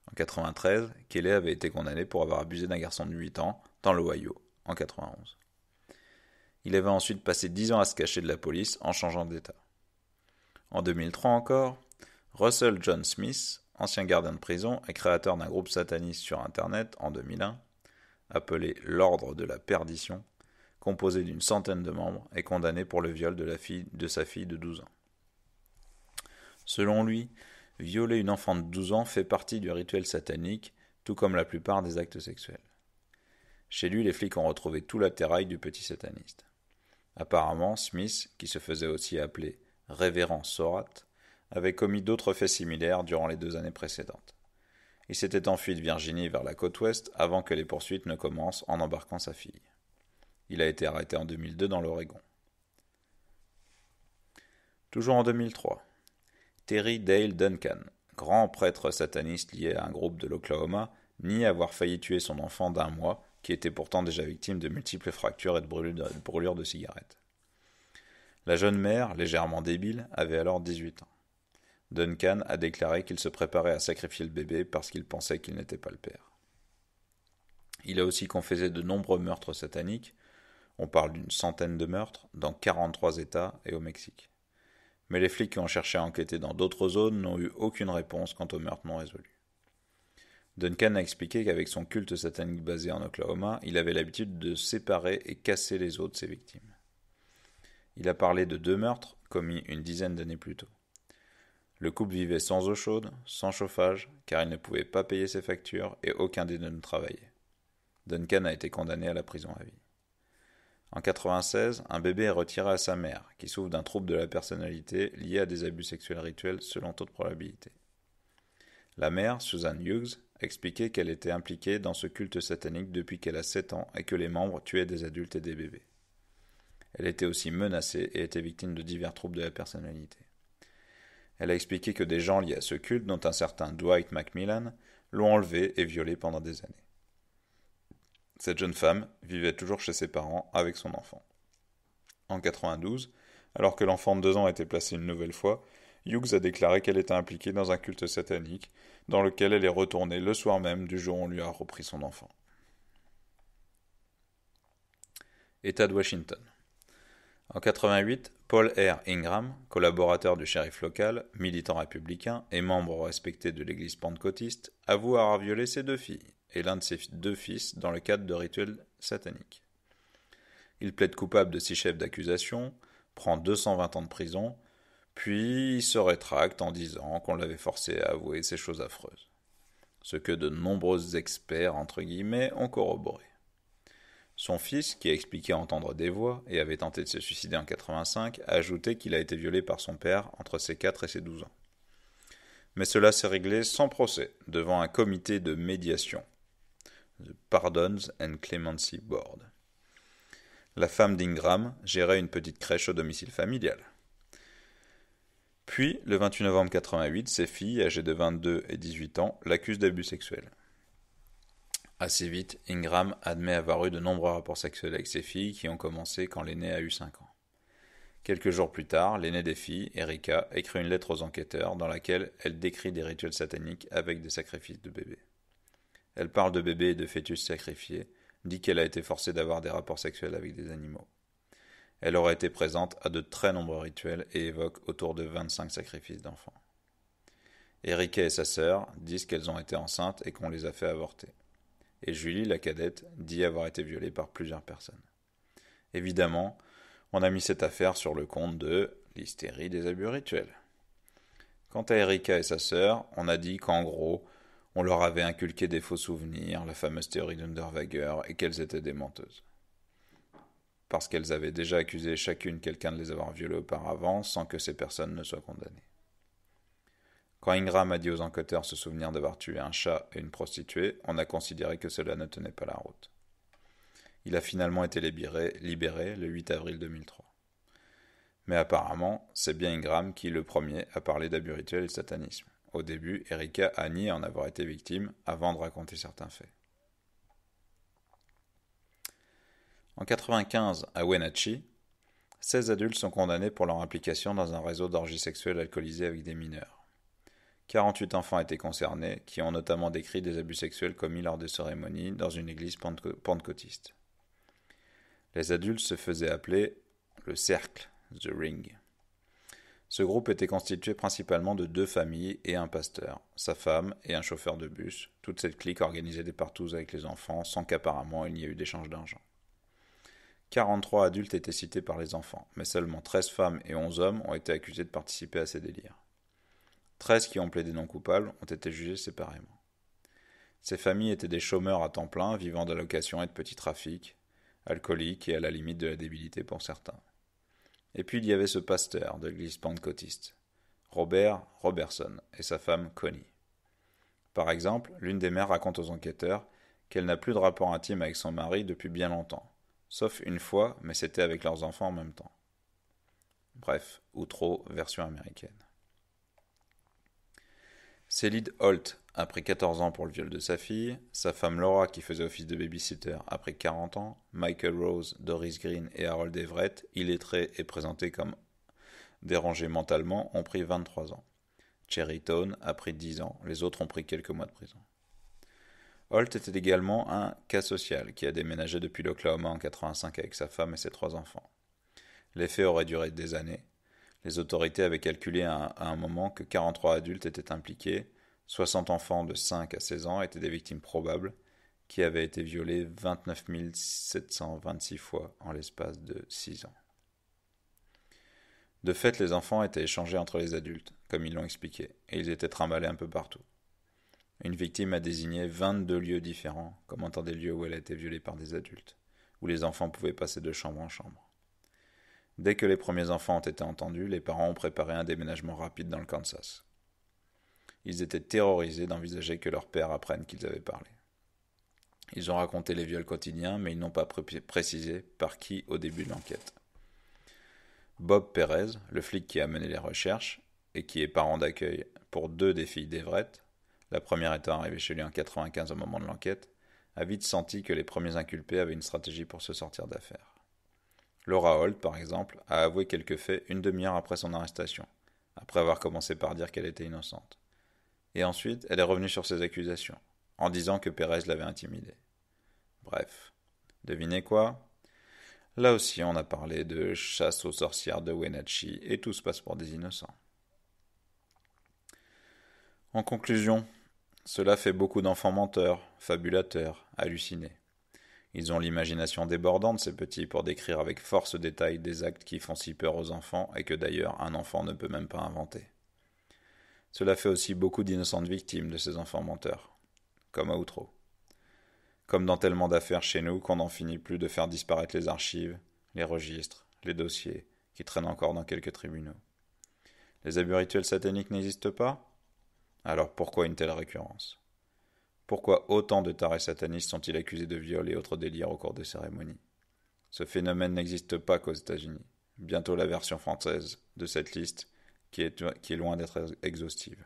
En 1993, Kelly avait été condamné pour avoir abusé d'un garçon de 8 ans dans l'Ohio, en 1991. Il avait ensuite passé 10 ans à se cacher de la police en changeant d'état. En 2003 encore, Russell John Smith, ancien gardien de prison et créateur d'un groupe sataniste sur Internet en 2001, appelé l'Ordre de la Perdition, composé d'une centaine de membres, est condamné pour le viol de sa fille de 12 ans. Selon lui, violer une enfant de 12 ans fait partie du rituel satanique, tout comme la plupart des actes sexuels. Chez lui, les flics ont retrouvé tout l'attirail du petit sataniste. Apparemment, Smith, qui se faisait aussi appeler Révérend Sorat, avait commis d'autres faits similaires durant les 2 années précédentes. Il s'était enfui de Virginie vers la côte ouest avant que les poursuites ne commencent en embarquant sa fille. Il a été arrêté en 2002 dans l'Oregon. Toujours en 2003, Terry Dale Duncan, grand prêtre sataniste lié à un groupe de l'Oklahoma, nie avoir failli tuer son enfant d'1 mois, qui était pourtant déjà victime de multiples fractures et de brûlures de cigarettes. La jeune mère, légèrement débile, avait alors 18 ans. Duncan a déclaré qu'il se préparait à sacrifier le bébé parce qu'il pensait qu'il n'était pas le père. Il a aussi confessé de nombreux meurtres sataniques, on parle d'une centaine de meurtres, dans 43 États et au Mexique. Mais les flics qui ont cherché à enquêter dans d'autres zones n'ont eu aucune réponse quant aux meurtres non résolus. Duncan a expliqué qu'avec son culte satanique basé en Oklahoma, il avait l'habitude de séparer et casser les os de ses victimes. Il a parlé de 2 meurtres commis une dizaine d'années plus tôt. Le couple vivait sans eau chaude, sans chauffage, car il ne pouvait pas payer ses factures et aucun des 2 ne travaillait. Duncan a été condamné à la prison à vie. En 1996, un bébé est retiré à sa mère, qui souffre d'un trouble de la personnalité lié à des abus sexuels rituels selon toute probabilité. La mère, Susan Hughes, a expliqué qu'elle était impliquée dans ce culte satanique depuis qu'elle a 7 ans et que les membres tuaient des adultes et des bébés. Elle était aussi menacée et était victime de divers troubles de la personnalité. Elle a expliqué que des gens liés à ce culte, dont un certain Dwight Macmillan, l'ont enlevée et violée pendant des années. Cette jeune femme vivait toujours chez ses parents avec son enfant. En 1992, alors que l'enfant de 2 ans était placé une nouvelle fois, Hughes a déclaré qu'elle était impliquée dans un culte satanique, dans lequel elle est retournée le soir même du jour où on lui a repris son enfant. État de Washington. En 88, Paul R. Ingram, collaborateur du shérif local, militant républicain et membre respecté de l'église pentecôtiste, avoue avoir violé ses 2 filles et l'un de ses 2 fils dans le cadre de rituels sataniques. Il plaide coupable de 6 chefs d'accusation, prend 220 ans de prison, puis il se rétracte en disant qu'on l'avait forcé à avouer ces choses affreuses. Ce que de nombreux experts, entre guillemets, ont corroboré. Son fils, qui a expliqué entendre des voix et avait tenté de se suicider en 85, a ajouté qu'il a été violé par son père entre ses 4 et ses 12 ans. Mais cela s'est réglé sans procès, devant un comité de médiation, The Pardons and Clemency Board. La femme d'Ingram gérait une petite crèche au domicile familial. Puis, le 28 novembre 88, ses filles, âgées de 22 et 18 ans, l'accusent d'abus sexuels. Assez vite, Ingram admet avoir eu de nombreux rapports sexuels avec ses filles qui ont commencé quand l'aînée a eu 5 ans. Quelques jours plus tard, l'aînée des filles, Erika, écrit une lettre aux enquêteurs dans laquelle elle décrit des rituels sataniques avec des sacrifices de bébés. Elle parle de bébés et de fœtus sacrifiés, dit qu'elle a été forcée d'avoir des rapports sexuels avec des animaux. Elle aurait été présente à de très nombreux rituels et évoque autour de 25 sacrifices d'enfants. Erika et sa sœur disent qu'elles ont été enceintes et qu'on les a fait avorter. Et Julie, la cadette, dit avoir été violée par plusieurs personnes. Évidemment, on a mis cette affaire sur le compte de l'hystérie des abus rituels. Quant à Erika et sa sœur, on a dit qu'en gros, on leur avait inculqué des faux souvenirs, la fameuse théorie d'Underwager, et qu'elles étaient des menteuses. Parce qu'elles avaient déjà accusé chacune quelqu'un de les avoir violées auparavant, sans que ces personnes ne soient condamnées. Quand Ingram a dit aux enquêteurs se souvenir d'avoir tué un chat et une prostituée, on a considéré que cela ne tenait pas la route. Il a finalement été libéré le 8 avril 2003. Mais apparemment, c'est bien Ingram qui, le premier, a parlé d'abus rituels et de satanisme. Au début, Erika a nié en avoir été victime avant de raconter certains faits. En 1995, à Wenatchee, 16 adultes sont condamnés pour leur implication dans un réseau d'orgies sexuelles alcoolisées avec des mineurs. 48 enfants étaient concernés, qui ont notamment décrit des abus sexuels commis lors de cérémonies dans une église pentecôtiste. Les adultes se faisaient appeler le Cercle, The Ring. Ce groupe était constitué principalement de 2 familles et un pasteur, sa femme et un chauffeur de bus, toute cette clique organisait des partous avec les enfants sans qu'apparemment il n'y ait eu d'échange d'argent. 43 adultes étaient cités par les enfants, mais seulement 13 femmes et 11 hommes ont été accusés de participer à ces délires. 13 qui ont plaidé non coupables ont été jugés séparément. Ces familles étaient des chômeurs à temps plein, vivant d'allocations et de petits trafics, alcooliques et à la limite de la débilité pour certains. Et puis il y avait ce pasteur de l'église pentecôtiste, Robert Robertson, et sa femme Connie. Par exemple, l'une des mères raconte aux enquêteurs qu'elle n'a plus de rapport intime avec son mari depuis bien longtemps, sauf une fois, mais c'était avec leurs enfants en même temps. Bref, Outreau, version américaine. Célide Holt a pris 14 ans pour le viol de sa fille, sa femme Laura qui faisait office de babysitter a pris 40 ans, Michael Rose, Doris Green et Harold Everett, illettrés et présentés comme dérangés mentalement, ont pris 23 ans. Cherry Tone a pris 10 ans, les autres ont pris quelques mois de prison. Holt était également un cas social qui a déménagé depuis l'Oklahoma en 1985 avec sa femme et ses 3 enfants. Les faits auraient duré des années. Les autorités avaient calculé à un moment que 43 adultes étaient impliqués, 60 enfants de 5 à 16 ans étaient des victimes probables, qui avaient été violées 29 726 fois en l'espace de 6 ans. De fait, les enfants étaient échangés entre les adultes, comme ils l'ont expliqué, et ils étaient trimballés un peu partout. Une victime a désigné 22 lieux différents, comme étant des lieux où elle a été violée par des adultes, où les enfants pouvaient passer de chambre en chambre. Dès que les premiers enfants ont été entendus, les parents ont préparé un déménagement rapide dans le Kansas. Ils étaient terrorisés d'envisager que leur père apprenne qu'ils avaient parlé. Ils ont raconté les viols quotidiens, mais ils n'ont pas précisé par qui au début de l'enquête. Bob Perez, le flic qui a mené les recherches, et qui est parent d'accueil pour 2 des filles d'Everett, la première étant arrivée chez lui en 1995 au moment de l'enquête, a vite senti que les premiers inculpés avaient une stratégie pour se sortir d'affaire. Laura Holt, par exemple, a avoué quelques faits une demi-heure après son arrestation, après avoir commencé par dire qu'elle était innocente. Et ensuite, elle est revenue sur ses accusations, en disant que Perez l'avait intimidée. Bref, devinez quoi ? Là aussi, on a parlé de chasse aux sorcières de Wenatchee et tout se passe pour des innocents. En conclusion, cela fait beaucoup d'enfants menteurs, fabulateurs, hallucinés. Ils ont l'imagination débordante, ces petits, pour décrire avec force détail des actes qui font si peur aux enfants et que d'ailleurs un enfant ne peut même pas inventer. Cela fait aussi beaucoup d'innocentes victimes de ces enfants menteurs, comme à Outreau. Comme dans tellement d'affaires chez nous qu'on n'en finit plus de faire disparaître les archives, les registres, les dossiers, qui traînent encore dans quelques tribunaux. Les abus rituels sataniques n'existent pas? Alors pourquoi une telle récurrence? Pourquoi autant de tarés satanistes sont-ils accusés de viol et autres délires au cours de cérémonies? Ce phénomène n'existe pas qu'aux États-Unis. Bientôt la version française de cette liste qui est loin d'être exhaustive.